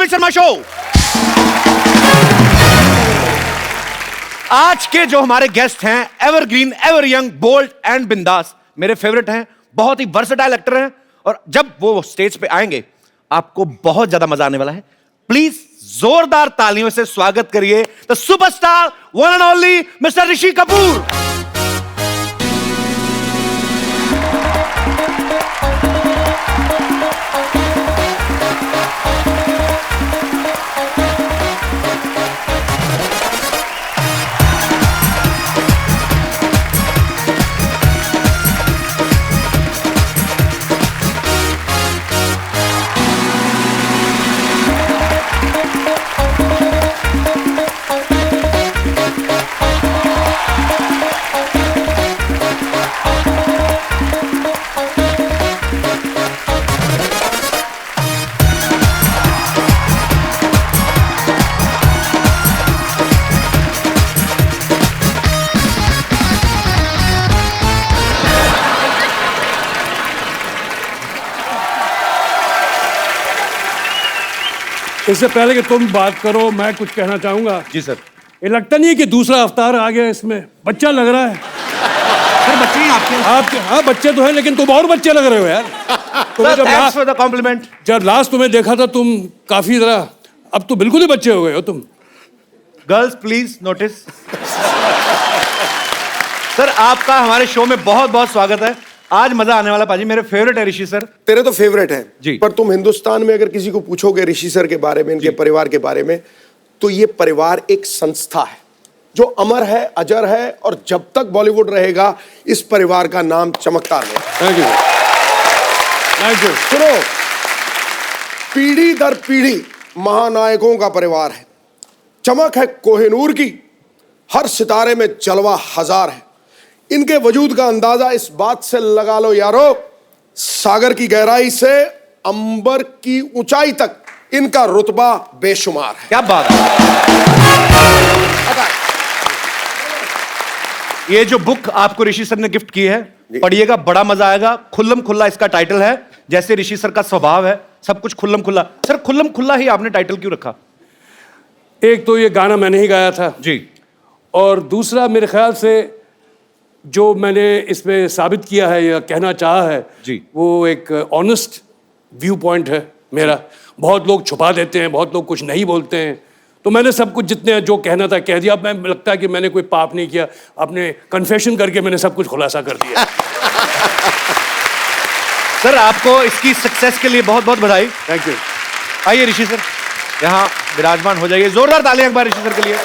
Rohit Sharma show. आज के जो हमारे गेस्ट हैं, evergreen, ever young, bold and बिंदास, मेरे फेवरेट हैं। बहुत ही वर्सेटाइल एक्टर हैं और जब वो स्टेज पे आएंगे आपको बहुत ज्यादा मजा आने वाला है। प्लीज जोरदार तालियों से स्वागत करिए the superstar one and only mister Rishi Kapoor. इससे पहले कि तुम बात करो मैं कुछ कहना चाहूंगा। जी सर। ये लगता नहीं है कि दूसरा अवतार आ गया, इसमें बच्चा लग रहा है। सर बच्चे हैं आपके? हाँ बच्चे तो हैं, लेकिन तुम और बच्चे लग रहे हो यार। तुम्हें जब लास्ट तुम्हें देखा था तुम काफी जरा, अब तो बिल्कुल ही बच्चे हो गए हो तुम। Girls please notice. सर आपका हमारे शो में बहुत बहुत स्वागत है। आज मजा आने वाला पाजी, मेरे फेवरेट है ऋषि सर। तेरे तो फेवरेट हैं जी। पर तुम हिंदुस्तान में अगर किसी को पूछोगे ऋषि सर के बारे में, इनके परिवार के बारे में, तो ये परिवार एक संस्था है जो अमर है, अजर है और जब तक बॉलीवुड रहेगा इस परिवार का नाम चमकता रहेगा। Thank you, thank you. सुनो, पीढ़ी दर पीढ़ी महानायकों का परिवार है। चमक है कोहिनूर की, हर सितारे में जलवा हजार है। इनके वजूद का अंदाजा इस बात से लगा लो यारो, सागर की गहराई से अंबर की ऊंचाई तक इनका रुतबा बेशुमार है। क्या बात है। ये जो बुक आपको ऋषि सर ने गिफ्ट की है, पढ़िएगा, बड़ा मजा आएगा। खुल्लम खुल्ला इसका टाइटल है, जैसे ऋषि सर का स्वभाव है, सब कुछ खुल्लम खुल्ला। सर खुल्लम खुल्ला ही आपने टाइटल क्यों रखा? एक तो ये गाना मैंने ही गाया था जी, और दूसरा मेरे ख्याल से जो मैंने इसमें साबित किया है या कहना चाहा है जी, वो एक ऑनेस्ट व्यू पॉइंट है मेरा। बहुत लोग छुपा देते हैं, बहुत लोग कुछ नहीं बोलते हैं, तो मैंने सब कुछ जितने जो कहना था कह दिया। अब मैं लगता है कि मैंने कोई पाप नहीं किया, अपने कन्फेशन करके मैंने सब कुछ खुलासा कर दिया। सर आपको इसकी सक्सेस के लिए बहुत बहुत बधाई। Thank you. आइए ऋषि सर यहाँ विराजमान हो जाइए। जोरदार तालियां एक बार ऋषि सर के लिए।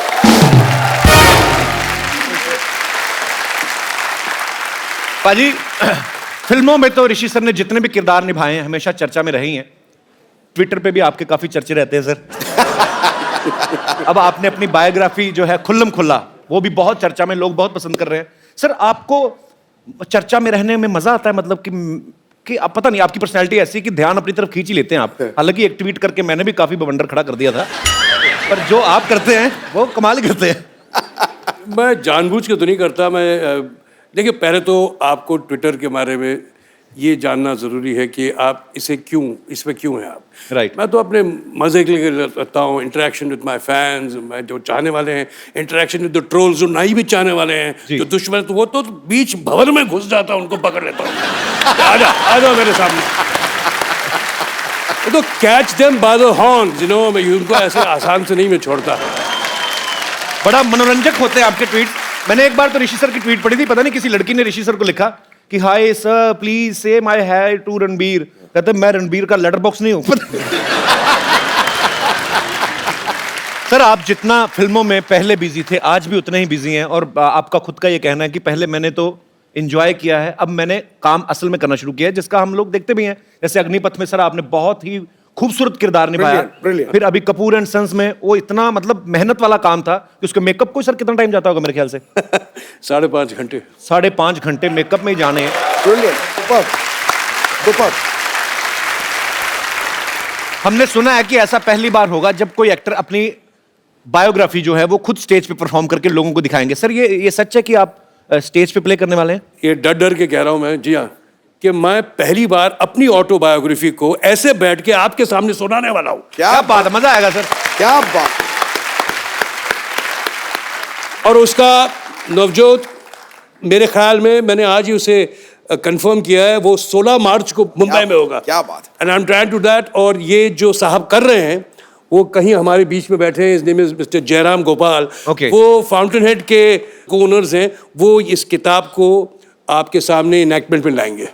पाजी फिल्मों में तो ऋषि सर ने जितने भी किरदार निभाए हैं हमेशा चर्चा में रही हैं। ट्विटर पे भी आपके काफी चर्चे रहते हैं सर। अब आपने अपनी बायोग्राफी जो है खुल्लम खुल्ला, वो भी बहुत चर्चा में, लोग बहुत पसंद कर रहे हैं। सर आपको चर्चा में रहने में मजा आता है? मतलब कि आप पता नहीं, आपकी पर्सनैलिटी ऐसी कि ध्यान अपनी तरफ खींच ही लेते हैं आप। हालांकि एक ट्वीट करके मैंने भी काफी बवंडर खड़ा कर दिया था, पर जो आप करते हैं वो कमाल ही करते हैं। मैं जानबूझ के तो नहीं करता। मैं देखिए, पहले तो आपको ट्विटर के बारे में ये जानना ज़रूरी है कि आप इसमें क्यों हैं आप। राइट। मैं तो अपने मज़े के लिए रहता हूँ, इंटरेक्शन विद माय फैंस, मैं जो चाहने वाले हैं, इंटरेक्शन विद द ट्रोल्स जो नहीं भी चाहने वाले हैं, जो दुश्मन, तो वो तो बीच भवन में घुस जाता हूँ, उनको पकड़ लेता हूँ। आ जाओ मेरे सामने। तो catch them by the horns, you know. मैं उनको ऐसे आसान से नहीं मैं छोड़ता। बड़ा मनोरंजक होते हैं आपके ट्वीट। मैंने एक बार तो ऋषि सर की ट्वीट पढ़ी थी, पता नहीं किसी लड़की ने ऋषि सर को लिखा कि हाय सर प्लीज से माय हाय टू रणबीर। कहते मैं रणबीर का लेटर बॉक्स नहीं हूं। सर आप जितना फिल्मों में पहले बिजी थे आज भी उतने ही बिजी हैं, और आपका खुद का ये कहना है कि पहले मैंने तो एंजॉय किया है, अब मैंने काम असल में करना शुरू किया है, जिसका हम लोग देखते भी हैं। जैसे अग्निपथ में सर आपने बहुत ही खूबसूरत किरदार निभाया। फिर अभी कपूर एंड सन्स में वो इतना मतलब मेहनत वाला काम था कि उसके मेकअप को सर कितना टाइम जाता होगा मेरे ख्याल से? 5.5 घंटे। 5.5 घंटे मेकअप में ही जाने हैं। हमने सुना है कि ऐसा पहली बार होगा जब कोई एक्टर अपनी बायोग्राफी जो है वो खुद स्टेज पे परफॉर्म करके लोगों को दिखाएंगे। सर ये सच है कि आप स्टेज पे प्ले करने वाले हैं? ये डर डर के कह रहा हूं मैं, जी हाँ, कि मैं पहली बार अपनी ऑटोबायोग्राफी को ऐसे बैठ के आपके सामने सुनाने वाला हूं। क्या बात है, मजा आएगा सर। क्या बात। और उसका नवजोत, मेरे ख्याल में मैंने आज ही उसे कंफर्म किया है, वो 16 मार्च को मुंबई में होगा। क्या बात। And I am trying to that. और ये जो साहब कर रहे हैं वो कहीं हमारे बीच में बैठे हैं, इस name is mister Jairam Gopal. Okay. वो फाउंटेन हेड के ओनर्स हैं, वो इस किताब को आपके सामने इनैक्टमेंट में लाएंगे।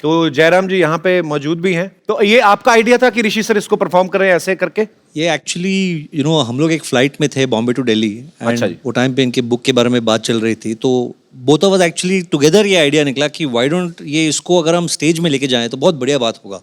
तो जयराम जी यहाँ पे मौजूद भी हैं। तो ये आपका आइडिया था कि ऋषि सर इसको परफॉर्म कर रहे हैं ऐसे करके? ये एक्चुअली हम लोग एक फ्लाइट में थे बॉम्बे टू दिल्ली। अच्छा जी। वो टाइम पे इनके बुक के बारे में बात चल रही थी, तो both of us actually together ये आइडिया निकला कि व्हाई डोंट ये इसको अगर हम स्टेज में लेके जाएं तो बहुत बढ़िया बात होगा।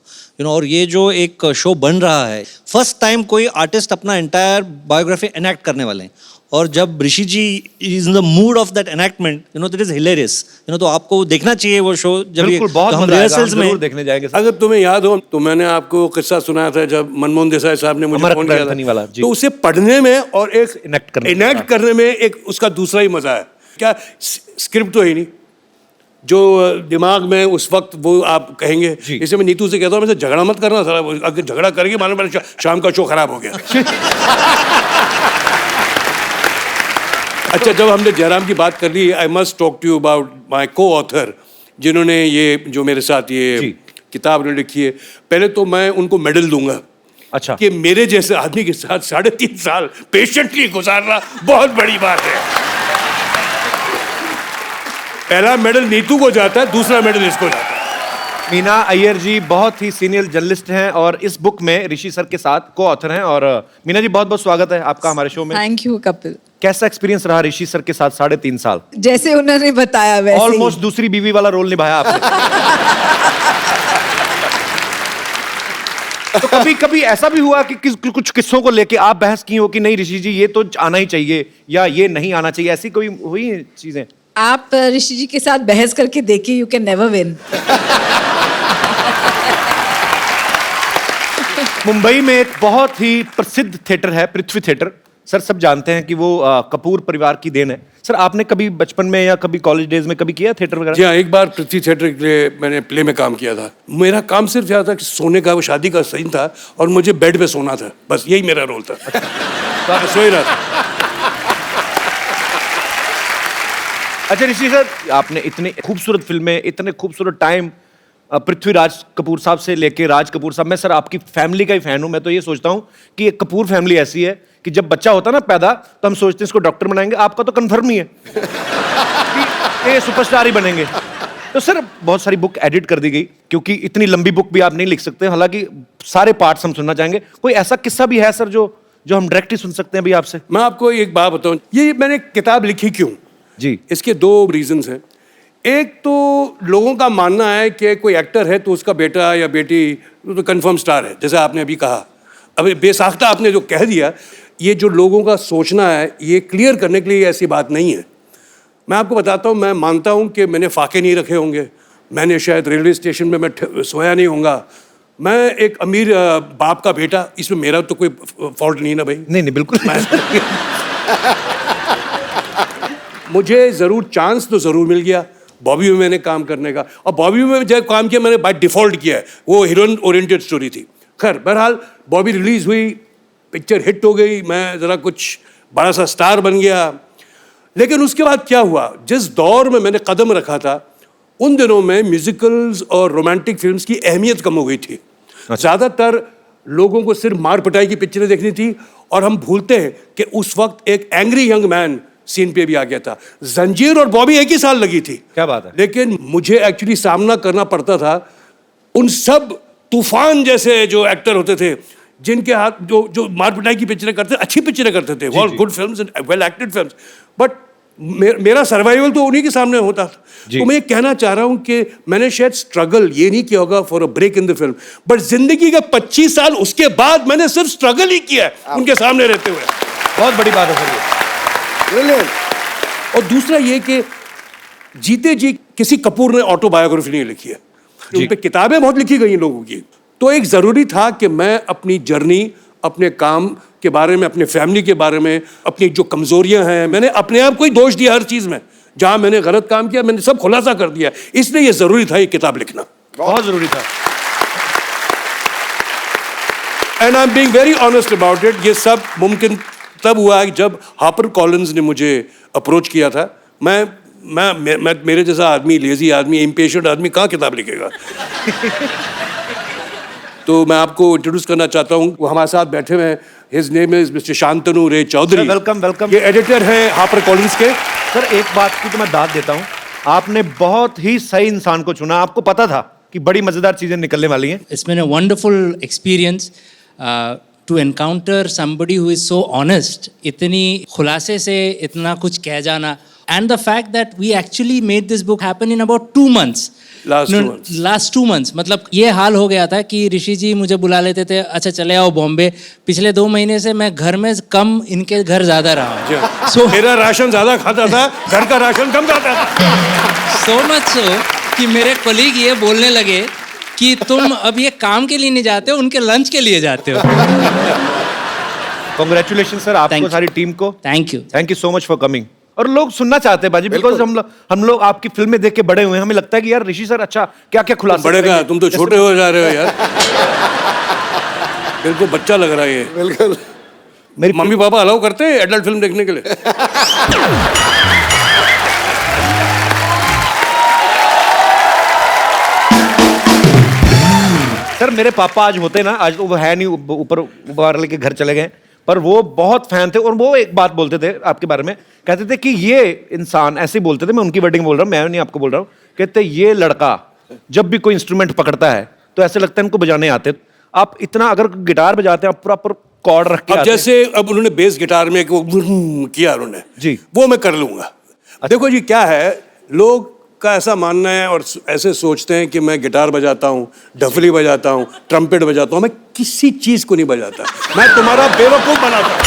और ये जो एक शो बन रहा है, फर्स्ट टाइम कोई आर्टिस्ट अपना एंटायर बायोग्राफी एनैक्ट करने वाले हैं, और जब Rishi ji is in the mood of that enactment, that is hilarious. तो आपको देखना चाहिए वो शो। जब बिल्कुल, बहुत हम मजा आएगा, हम रिहर्सल्स जरूर में देखने जाएंगे सर। अगर तुम्हें याद हो तो मैंने आपको किस्सा सुनाया था जब मनमोहन देसाई साहब ने मुझे अमर फोन किया अकबर वाला, जी। था, तो उसे पढ़ने में और एक इनैक्ट करने में एक उसका दूसरा ही मजा है। क्या स्क्रिप्ट तो है ही नहीं, जो दिमाग में उस वक्त वो आप कहेंगे। जी। इसे मैं नीतू से कहता हूँ, मैं झगड़ा मत करना सारा, अगर झगड़ा करके मालूम मेरा शाम का शो खराब हो गया। अच्छा, जब हमने जयराम की बात कर ली, I must talk to you about my coauthor, जिन्होंने ये जो मेरे साथ ये जी। किताब लिखी है। पहले तो मैं उनको मेडल दूंगा अच्छा। कि मेरे जैसे आदमी के साथ 3.5 साल पेशेंटली गुजारना बहुत बड़ी बात है। पहला मेडल नीतू को जाता है, दूसरा मेडल इसको जाता है। मीना अय्यर जी बहुत ही सीनियर जर्नलिस्ट हैं और इस बुक में ऋषि सर के साथ को ऑथर हैं। और मीना जी, बहुत बहुत स्वागत है आपका हमारे शो में। Thank you Kapil. कैसा एक्सपीरियंस रहा ऋषि सर के साथ 3.5 साल? जैसे उन्होंने बताया वैसे ही। ऑलमोस्ट दूसरी बीवी वाला रोल निभाया आपने। तो कभी कभी ऐसा भी हुआ कि कुछ किस्सों को लेके आप बहस की हो कि नहीं ऋषि जी ये तो आना ही चाहिए या ये नहीं आना चाहिए, ऐसी कोई हुई है चीजें? आप ऋषि जी के साथ बहस करके देखिए, you can never win. Mumbai में एक बहुत ही प्रसिद्ध थिएटर है, पृथ्वी थिएटर। सर सब जानते हैं कि वो कपूर परिवार की देन है। सर आपने कभी बचपन में या कभी कॉलेज डेज में कभी किया थिएटर वगैरह? जी हाँ, एक बार पृथ्वी थिएटर के लिए मैंने प्ले में काम किया था। मेरा काम सिर्फ यह था कि सोने का, वो शादी का सीन था और मुझे बेड पे सोना था, बस यही मेरा रोल था। तो मैं सो ही रहा था। अच्छा ऋषि सर, आपने इतनी खूबसूरत फिल्में, इतने खूबसूरत टाइम पृथ्वीराज कपूर साहब से लेके राज कपूर साहब, मैं सर आपकी फैमिली का ही फैन हूं। मैं तो ये सोचता हूं कि एक कपूर फैमिली ऐसी है कि जब बच्चा होता ना पैदा तो हम सोचते हैं इसको डॉक्टर बनाएंगे। आपका तो कन्फर्म ही है कि ये सुपरस्टार ही बनेंगे। तो सर बहुत सारी बुक एडिट कर दी गई क्योंकि इतनी लंबी बुक भी आप नहीं लिख सकते, हालांकि सारे पार्ट्स हम सुनना चाहेंगे। कोई ऐसा किस्सा भी है सर जो हम डायरेक्ट ही सुन सकते हैं अभी आपसे? मैं आपको एक बात बताऊं, ये मैंने किताब लिखी क्यों जी, इसके 2 रीजंस हैं। एक तो लोगों का मानना है कि कोई एक्टर है तो उसका बेटा या बेटी तो कंफर्म स्टार है, जैसे आपने अभी कहा। अभी बेसाख्ता आपने जो कह दिया, ये जो लोगों का सोचना है, ये क्लियर करने के लिए ऐसी बात नहीं है। मैं आपको बताता हूँ, मैं मानता हूँ कि मैंने फाके नहीं रखे होंगे, मैंने शायद रेलवे स्टेशन में मैं सोया नहीं होऊंगा, मैं एक अमीर बाप का बेटा, इसमें मेरा तो कोई फॉल्ट नहीं ना भाई। नहीं बिल्कुल। मुझे ज़रूर चांस तो ज़रूर मिल गया बॉबी में मैंने काम करने का, और बॉबी में जब काम किया मैंने बाय डिफ़ॉल्ट किया है, वो हीरोइन ओरिएंटेड स्टोरी थी। खैर बहरहाल बॉबी रिलीज़ हुई, पिक्चर हिट हो गई, मैं ज़रा कुछ बड़ा सा स्टार बन गया। लेकिन उसके बाद क्या हुआ, जिस दौर में मैंने कदम रखा था उन दिनों में म्यूजिकल्स और रोमांटिक फिल्म्स की अहमियत कम हो गई थी। ज़्यादातर लोगों को सिर्फ मार पिटाई की पिक्चरें देखनी थी, और हम भूलते हैं कि उस वक्त एक एंग्री यंग मैन सीन पे भी आ गया था। जंजीर और बॉबी एक ही साल लगी थी। क्या बात है। लेकिन मुझे एक्चुअली सामना करना पड़ता था उन सब तूफान जैसे जो एक्टर होते थे, जिनके हाथ जो मार पिटाई की पिक्चरें करते, अच्छी पिक्चरें करते थे, all good films and well acted films, but मेरा सर्वाइवल तो उन्हीं के सामने होता था। तो मैं ये कहना चाह रहा हूं कि मैंने शायद स्ट्रगल ये नहीं किया होगा for a break in the film, but जिंदगी के 25 साल उसके बाद मैंने सिर्फ स्ट्रगल ही किया है उनके सामने रहते हुए। बहुत बड़ी बात है सर ये। और दूसरा ये कि जीते जी किसी कपूर ने ऑटोबायोग्राफी नहीं लिखी है, उन पे किताबें बहुत लिखी गई हैं लोगों की। तो एक जरूरी था कि मैं अपनी जर्नी, अपने काम के बारे में, अपने फैमिली के बारे में, अपनी जो कमजोरियां हैं, मैंने अपने आप को ही दोष दिया हर चीज में, जहां मैंने गलत काम किया मैंने सब खुलासा कर दिया, इसलिए ये जरूरी था ये किताब लिखना। बहुत जरूरी था। And I am being very honest about it. ये सब मुमकिन तब हुआ जब हापर कॉलिंस ने मुझे अप्रोच किया था। मैं मेरे जैसा आदमी, लेजी आदमी, इम्पेशेंट आदमी कहाँ किताब लिखेगा। तो मैं आपको इंट्रोड्यूस करना चाहता हूँ, वो हमारे साथ बैठे हुए हैं। His name is mister Shantanu Ray Chaudhuri. Welcome welcome. ये एडिटर हैं हापर कॉलिंस के। सर एक बात की तो मैं दाद देता हूँ, आपने बहुत ही सही इंसान को चुना। आपको पता था कि बड़ी मजेदार चीजें निकलने वाली हैं। It's been a wonderful experience to encounter somebody who is so honest, इतनी खुलासे से इतना कुछ कह जाना, and the fact that we actually made this book happen in about 2 months. Last 2 months. मतलब ये हाल हो गया था कि ऋषि जी मुझे बुला लेते थे, अच्छा चले आओ बॉम्बे। पिछले 2 महीने से मैं घर में कम, इनके घर ज्यादा रहा हूँ। So, मेरा राशन ज्यादा खाता था, घर का राशन कम खाता था। So much so कि मेरे कोलीग ये बोलने लगे कि तुम अब ये काम के लिए नहीं जाते हो, उनके लंच के लिए जाते हो। कांग्रेचुलेशन सर आपको, Thank you. सारी टीम को। Thank you so much for coming. और लोग सुनना चाहते हैं बाजी, बिकॉज हम लोग आपकी फिल्में देख के बड़े हुए हैं। हमें लगता है कि यार ऋषि सर अच्छा क्या क्या खुलासा बड़े करेंगे। का तुम तो छोटे हो जा रहे हो यार। बिल्कुल बच्चा लग रहा है ये। बिल्कुल। मेरी मम्मी पापा अलाउ करते हैं एडल्ट फिल्म देखने के लिए? सर मेरे पापा आज होते ना, आज तो वो है नहीं, ऊपर बाहर लेके घर चले गए, पर वो बहुत फैन थे। और वो एक बात बोलते थे आपके बारे में, कहते थे कि ये इंसान, ऐसे बोलते थे, मैं उनकी वर्डिंग बोल रहा हूँ, मैं नहीं आपको बोल रहा हूँ, कहते ये लड़का जब भी कोई इंस्ट्रूमेंट पकड़ता है तो ऐसे लगता है इनको बजाने आते। आप इतना अगर गिटार बजाते हैं, आप प्रॉपर कॉर्ड रख के अब आते हैं। जैसे अब उन्होंने बेस गिटार में वो किया उन्होंने जी। वो मैं कर लूंगा। देखो जी क्या है, लोग का ऐसा मानना है और ऐसे सोचते हैं कि मैं गिटार बजाता हूँ, डफली बजाता हूँ, ट्रम्पेट बजाता हूँ। मैं किसी चीज को नहीं बजाता, मैं तुम्हारा बेवकूफ बनाता हूँ।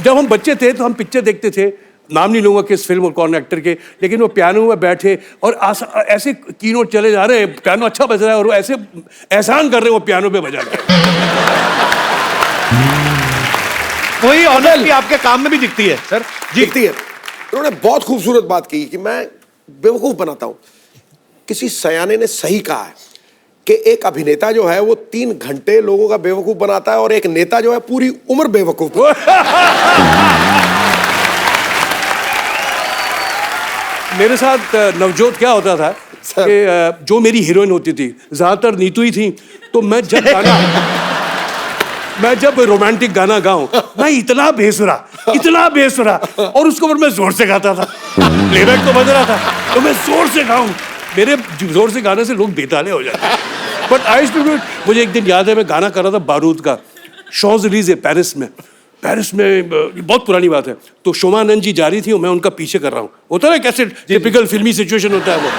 जब हम बच्चे थे तो हम पिक्चर देखते थे, नाम नहीं लूंगा किस फिल्म और कौन एक्टर के, लेकिन वो पियानो में बैठे और ऐसे कीनोट चले जा रहे हैं, पियानो अच्छा बज रहा है और वो ऐसे एहसान कर रहे हैं वो पियानो पे बजा के। वही ऑनेस्टी आपके काम में भी दिखती है सर जी। दिखती है। उन्होंने बहुत खूबसूरत बात की कि मैं बेवकूफ बनाता हूं। किसी सयाने ने सही कहा है कि एक अभिनेता जो है वो 3 घंटे लोगों का बेवकूफ बनाता है और एक नेता जो है पूरी उम्र बेवकूफ। मेरे साथ नवजोत क्या होता था कि जो मेरी हीरोइन होती थी ज्यादातर नीतू ही थी, तो मैं जब रोमांटिक गाना गाऊं, मैं इतना बेसुरा और उसको मैं जोर से गाता था। प्लेबैक तो बज रहा था तो मैं जोर से गाऊं, मेरे जोर से गाने से लोग बेताले हो जाते। But I used to do it. मुझे एक दिन याद है, मैं गाना कर रहा था बारूद का, शॉज़-एलीज़े पेरिस में बहुत पुरानी बात है। तो शोमानंद जी जा रही थी और मैं उनका पीछे कर रहा हूँ, होता है कैसे टिपिकल फिल्मी सिचुएशन होता है वो।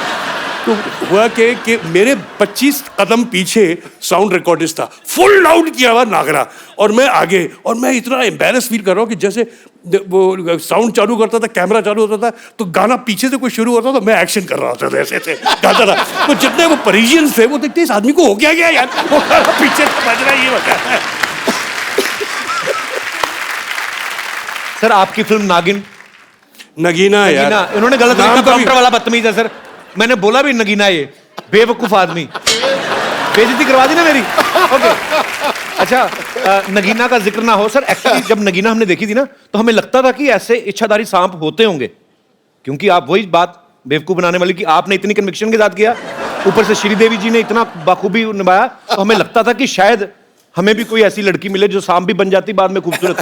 तो हुआ कि मेरे 25 कदम पीछे साउंड रिकॉर्डिस्ट था, फुल लाउड किया हुआ नागरा, और मैं आगे, और मैं इतना एम्बैरस फील कर रहा हूँ कि जैसे वो साउंड चालू करता था, कैमरा चालू होता था, तो गाना पीछे से कोई शुरू होता था, मैं एक्शन कर रहा होता था, ऐसे गाता था। तो जितने वो परिजियंस थे वो देखते इस आदमी को हो गया यार, वो गाना पीछे से बज रहा है, ये बता है। सर आपकी फिल्म नागिन, नगीना यार, इन्होंने गलत नाम लिखा, का भी- डॉक्टर वाला बदतमीज है सर। मैंने बोला भी नगीना, ये बेवकूफ आदमी, बेइज्जती करवा दी ना मेरी। ओके अच्छा, नगीना का जिक्र ना हो सर। एक्चुअली जब नगीना हमने देखी थी ना, तो हमें लगता था कि ऐसे इच्छाधारी सांप होते होंगे, क्योंकि आप वही बात बेवकूफ बनाने वाली कि आपने इतनी कन्विक्शन के साथ किया, ऊपर से श्रीदेवी जी ने इतना बखूबी निभाया, तो हमें लगता था कि शायद हमें भी कोई ऐसी लड़की मिले जो सांप भी बन जाती बाद में खूबसूरत।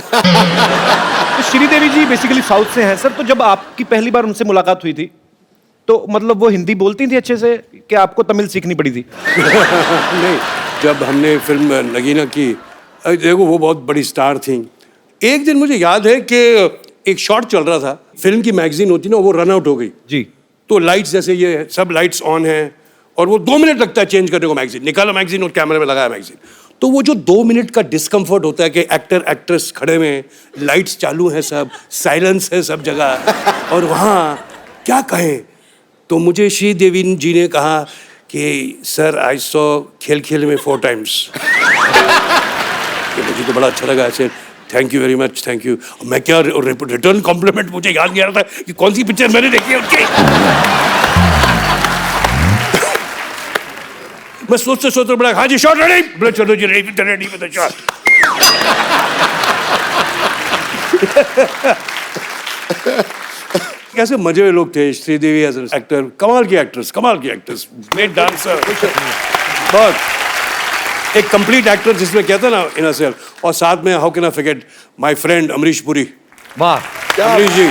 तो श्रीदेवी जी बेसिकली साउथ से हैं सर। तो जब आपकी पहली बार उनसे मुलाकात हुई थी, तो मतलब वो हिंदी बोलती थी अच्छे से कि आपको तमिल सीखनी पड़ी थी? नहीं, जब हमने फिल्म नगीना की, देखो वो बहुत बड़ी स्टार थी। एक दिन मुझे याद है कि एक शॉट चल रहा था, फिल्म की मैगजीन होती ना, वो रन आउट हो गई जी। तो लाइट्स, जैसे ये सब लाइट्स ऑन हैं और वो 2 मिनट लगता है चेंज करने को, मैगजीन निकाला, मैगजीन और कैमरे में लगाया मैगजीन। तो वो जो 2 मिनट का डिस्कम्फर्ट होता है कि एक्टर एक्ट्रेस खड़े में, लाइट्स चालू हैं, सब साइलेंस है सब जगह, और वहाँ क्या कहें। तो मुझे श्रीदेवी जी ने कहा कि सर आई सॉ खेल खेल में 4 times। मुझे तो बड़ा अच्छा लगा ऐसे, thank you very much, thank you. मैं क्या रिटर्न कॉम्प्लीमेंट, मुझे याद नहीं आ रहा था कि कौन सी पिक्चर मैंने देखी है उनकी। मैं सोचते सोचते बोला हाँ जी शॉट रेडी, बोले चलो जी ready ready with the shot. कैसे मजे हुए लोग थे। श्रीदेवी एज एन एक्टर, कमाल की एक्ट्रेस, ग्रेट डांसर, बहुत एक कंप्लीट एक्टर जिसमें कहते हैं ना इन अ सेल्फ। और साथ में how can I forget my friend Amrish Puri. वाह अमरीश जी,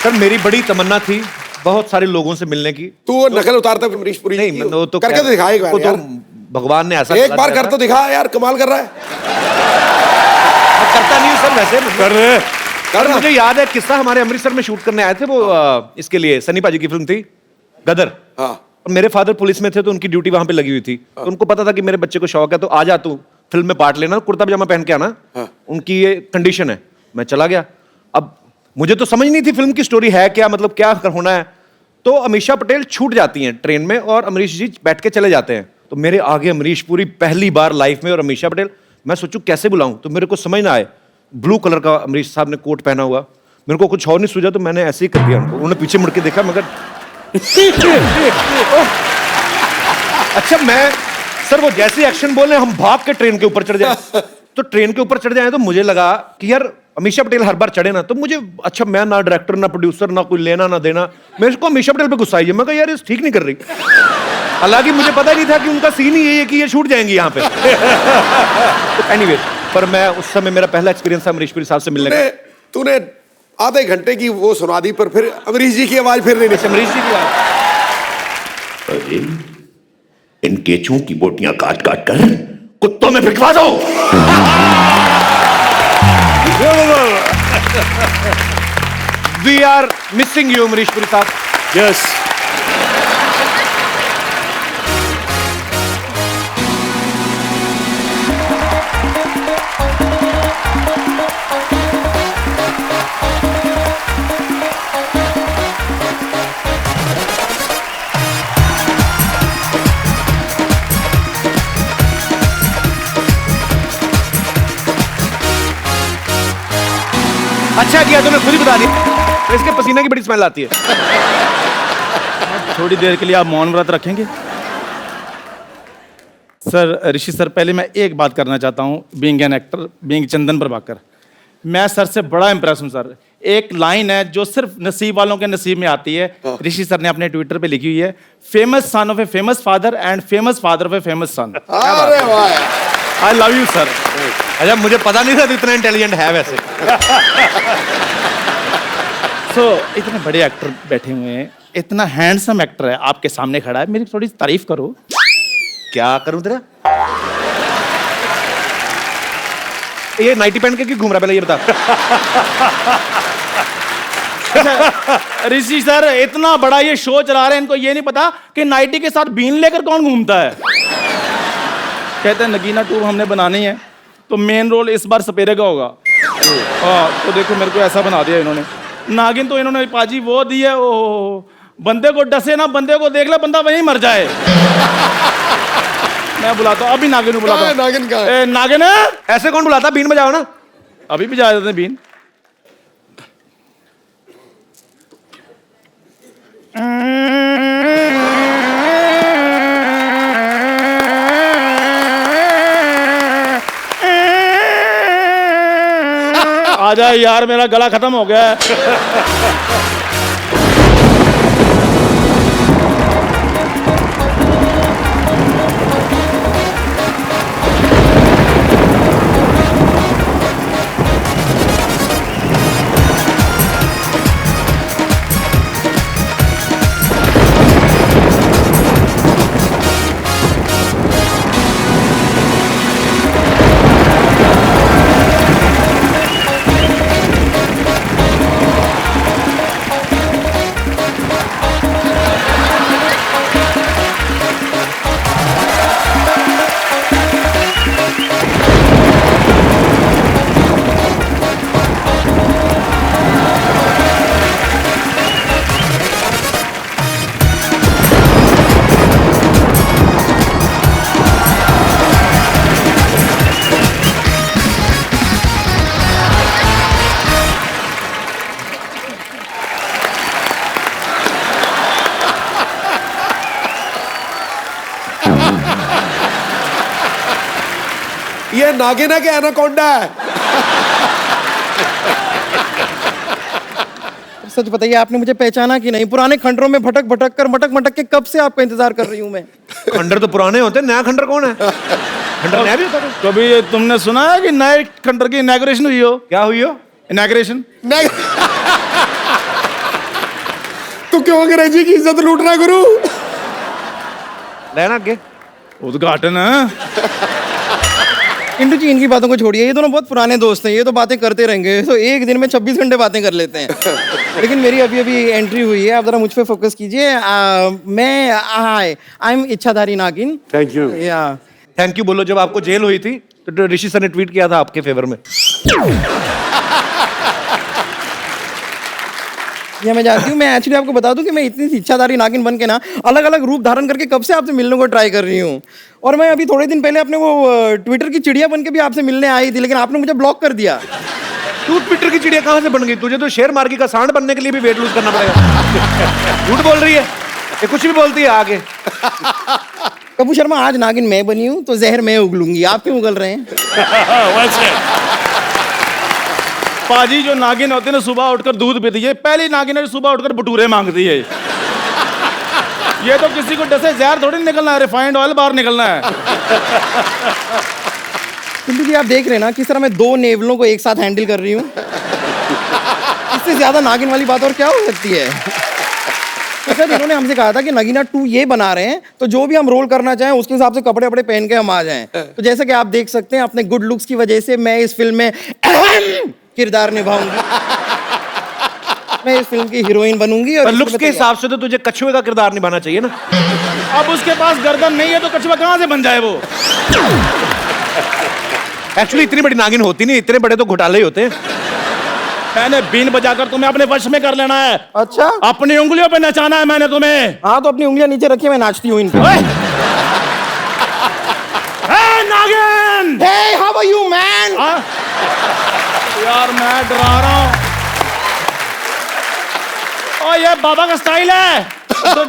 सर, मेरी बड़ी तमन्ना थी बहुत सारे लोगों से मिलने की। तू वो नकल उतारता है अमरीश पुरी नहीं, की? वो तो करके तो दिखा एक बार वो तो यार। भगवान ने ऐसा एक कला बार दिया कर था। तो दिखा यार, कमाल कर रहा है। मैं करता नहीं हूँ सर वैसे। कर रहे हैं। सर मुझे याद है किस्सा, हमारे अमृतसर में शूट करने आए थे वो इसके लिए सनी पाजी की फिल्म थी गदर। हाँ। और मेरे फादर पुलिस में थे तो उनकी ड्यूटी वहां पे लगी हुई थी। तो उनको पता था कि मेरे बच्चे को शौक है तो आ जा तू फिल्म में पार्ट लेना, कुर्ता पजामा पहन के आना। उनकी ये कंडीशन है। मैं चला गया। अब मुझे तो समझ नहीं थी फिल्म की स्टोरी है क्या, मतलब क्या होना है। तो अमीषा पटेल छूट जाती हैं ट्रेन में और अमरीश जी बैठ के चले जाते हैं। तो मेरे आगे अमरीश पूरी पहली बार लाइफ में और अमीषा पटेल। मैं सोचूं कैसे बुलाऊं, तो मेरे को समझ ना आए। ब्लू कलर का अमरीश साहब ने कोट पहना हुआ, मेरे को कुछ और नहीं सूझा तो मैंने ऐसे ही कर दिया उनको। उन्होंने पीछे मुड़ के देखा मगर अच्छा मैं सर वो जैसे एक्शन बोले हम भाग के ट्रेन के ऊपर चढ़ जाए। तो ट्रेन के ऊपर चढ़ जाए तो मुझे लगा कि यार अमीषा पटेल हर बार चढ़े ना, तो मुझे अच्छा मैं ना डायरेक्टर ना प्रोड्यूसर ना कोई लेना ना देना, मेरे को अमीषा पटेल पे गुस्सा आई है। मैं कहा यार इस ठीक नहीं कर रही। हालांकि मुझे पता नहीं था कि उनका सीन ही यही है कि ये छूट जाएंगी यहाँ पे। एनीवे, पर मैं उस समय मेरा पहला एक्सपीरियंस था अमरीश पुरी साहब से मिलने का। तूने आधे घंटे की वो सुना दी पर फिर अमरीश जी की आवाज फिर नहीं निकली। अमरीश जी की बात। अरे इन केचुओं की बोटियां काट काट कर कुत्तों में फिकवा दो। We are missing you Amrish Puri साहब। यस। अच्छा किया तूने खुद ही बता दिया। इसके पसीने की बड़ी स्मेल आती है। थोड़ी देर के लिए आप मौन व्रत रखेंगे? सर ऋषि सर, पहले मैं एक बात करना चाहता हूँ। बीइंग एन एक्टर, बीइंग चंदन प्रभाकर, मैं सर से बड़ा इंप्रेस हूँ सर। एक लाइन है जो सिर्फ नसीब वालों के नसीब में आती है। ऋषि सर ने अपने ट्विटर पे लिखी हुई है, famous son of a famous father and famous father of a famous son. अरे वाह, आई लव यू सर। अच्छा मुझे पता नहीं था इतना इंटेलिजेंट है वैसे। इतने बड़े एक्टर बैठे हुए हैं, इतना हैंडसम एक्टर है आपके सामने खड़ा है, मेरी थोड़ी तारीफ करो। क्या करूं तेरा? ये नाइटी पहन के क्यों घूम रहा पहले ये बता। ऋषि सर, इतना बड़ा ये शो चला रहे हैं, इनको ये नहीं पता कि नाइटी के साथ बीन लेकर कौन घूमता है। कहते हैं नगीना 2 हमने बनानी है तो मेन रोल इस बार सपेरे का होगा। हाँ, तो देखो मेरे को ऐसा बना दिया इन्होंने। नागिन तो इन्होंने पाजी वो दी है, ओ बंदे को डसे ना, बंदे को देख ले बंदा वहीं मर जाए। मैं बुलाता हूँ अभी, नागिन को बुलाता हूँ। नागिन कहाँ है? ए, नागिन है? ऐसे कौन बुलाता? बीन बजाओ ना। अभी भी जा देते हैं बीन। आ जाए यार, मेरा गला खत्म हो गया है। नागिन है कि एनाकोंडा है? सच बताइए, आपने मुझे पहचाना कि नहीं? पुराने खंडरों में भटक भटक कर मटक मटक के कब से आपका इंतजार कर रही हूँ मैं। खंडर तो पुराने होते हैं, नया खंडर कौन है? खंडर नया भी होता है। कभी ये तुमने सुना है कि नए खंडर की इनॉग्रेशन हुई हो? क्या हुई हो? इनॉग्रेशन? नहीं। तू क्यों अंग्रेजी की इज्जत लूट रहा है गुरु? लेना आगे उद्घाटन है। इंटू जी, इनकी बातों को छोड़िए, ये दोनों बहुत पुराने दोस्त हैं, ये तो बातें करते रहेंगे, तो एक दिन में 26 घंटे बातें कर लेते हैं। लेकिन मेरी अभी अभी एंट्री हुई है, आप जरा मुझ पे फोकस कीजिए। मैं आई एम इच्छाधारी नागिन। Thank you. या थैंक यू बोलो। जब आपको जेल हुई थी तो ऋषि सर ने ट्वीट किया था आपके फेवर में। ये मैं जानती हूँ। मैं एक्चुअली आपको बता दूं कि मैं इतनी सी इच्छाधारी नागिन बन के ना अलग अलग रूप धारण करके कब से आपसे मिलने को ट्राई कर रही हूँ। और मैं अभी थोड़े दिन पहले अपने वो ट्विटर की चिड़िया बन के भी आपसे मिलने आई थी, लेकिन आपने मुझे ब्लॉक कर दिया। तू ट्विटर की चिड़िया कहाँ से बन गई? तुझे तो शेयर मार्केट का सांड बनने के लिए भी वेट लूज करना पड़ेगा। झूठ बोल रही है ये, कुछ भी बोलती है आगे। कपूर शर्मा, आज नागिन मैं बनी हूँ तो जहर मैं उगलूंगी, आप क्यों उगल रहे हैं? वैसे पाजी जो नागिन होते हैं ना, सुबह उठकर दूध पीती है। पहली नागिन है जो सुबह उठकर भटूरे मांगती है। ये तो किसी को डसे जहर थोड़ी निकलना है, रिफाइंड ऑयल बाहर निकलना है। किंतु जी, आप देख रहे हैं ना किस तरह मैं दो नेवलों को एक साथ हैंडल कर रही हूँ। इससे ज्यादा नागिन वाली बात और क्या हो सकती है? सर, इन्होंने हमसे कहा था कि नगीना 2 ये बना रहे हैं, तो जो भी हम रोल करना चाहें उसके हिसाब से कपड़े वपड़े पहन के हम आ जाएं। तो जैसे कि आप देख सकते हैं, अपने गुड लुक्स की वजह से मैं इस फिल्म में अहम किरदार निभाऊंगी। मैं इस फिल्म की हीरोइन बनूंगी। और लुक्स के हिसाब से तो तुझे कछुए का किरदार निभाना चाहिए ना। अब उसके पास गर्दन नहीं है तो कछुआ कहाँ से बन जाए वो? एक्चुअली इतनी बड़ी नागिन होती नहीं, इतने बड़े तो घोटाले ही होते हैं। मैंने बीन बजाकर तुम्हें अपने वश में कर लेना है। अच्छा, अपनी उंगलियों पे नचाना है मैंने तुम्हें। हाँ तो अपनी उंगलियां नीचे रखिए, मैं नाचती हूँ इन पे। नागिन! Hey, how are you, man? यार मैं डरा रहा हूँ। ओ ये बाबा का स्टाइल है।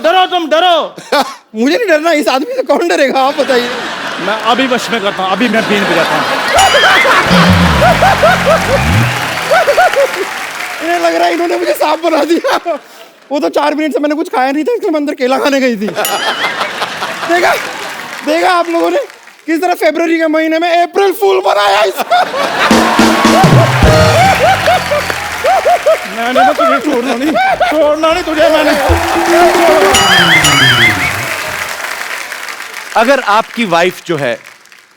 डरो तुम डरो। मुझे नहीं डरना, इस आदमी से कौन डरेगा, आप बताइए। मैं अभी वश में करता हूँ, अभी मैं बीन बजाता हूँ। इन्हें लग रहा है इन्होंने मुझे सांप बना दिया। वो तो 4 मिनट से मैंने कुछ खाया नहीं था, इसलिए मैं अंदर केला खाने गई थी। देखा देखा आप लोगों ने किस तरह फरवरी के महीने में अप्रैल फूल बनाया इसका। मैंने तो तुझे छोड़ना नहीं तुझे मैंने। अगर आपकी वाइफ जो है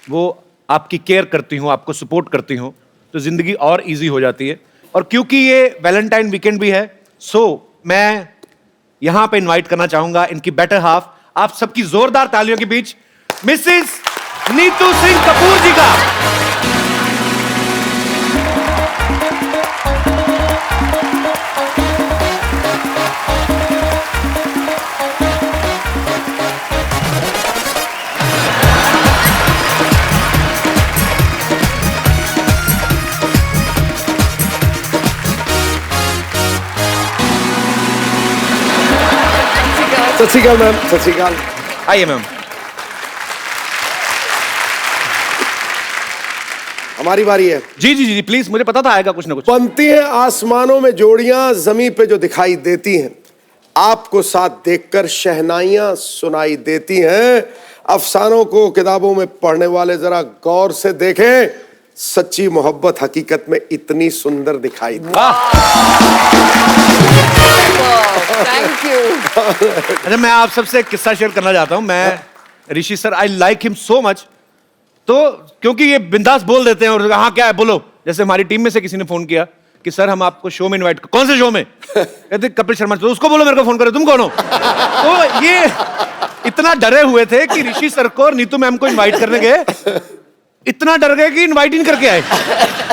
वो आपकी केयर करती हो, आपको सपोर्ट करती हो, तो जिंदगी और इजी हो जाती है। और क्योंकि ये वैलेंटाइन वीकेंड भी है, सो मैं यहां पे इनवाइट करना चाहूंगा इनकी बेटर हाफ, आप सबकी जोरदार तालियों के बीच मिसेस नीतू सिंह कपूर जी का। सत श्री अकाल मैम। सत श्री अकाल। आइए मैम। हमारी बारी है। जी जी जी प्लीज, मुझे पता था आएगा कुछ ना कुछ। बनती हैं आसमानों में जोड़ियां, जमीन पे जो दिखाई देती हैं, आपको साथ देखकर शहनाइयां सुनाई देती हैं। अफसानों को किताबों में पढ़ने वाले जरा गौर से देखें, सच्ची मोहब्बत हकीकत में इतनी सुंदर दिखाई दी। Thank you. अच्छा, मैं आप सबसे एक किस्सा शेयर करना चाहता हूं। मैं Rishi sir, I like him so much. तो क्योंकि ये बिंदास बोल देते हैं और हाँ क्या है बोलो। जैसे हमारी टीम में से किसी ने फोन किया कि सर हम आपको शो में इनवाइट। कौन से शो में? कहते कपिल शर्मा। तो उसको बोलो मेरे को फोन करो, तुम कौन हो? तो ये इतना डरे हुए थे कि ऋषि सर को और नीतू मैम को इनवाइट करने गए, इतना डर गए कि इनवाइट ही नहीं करके आए।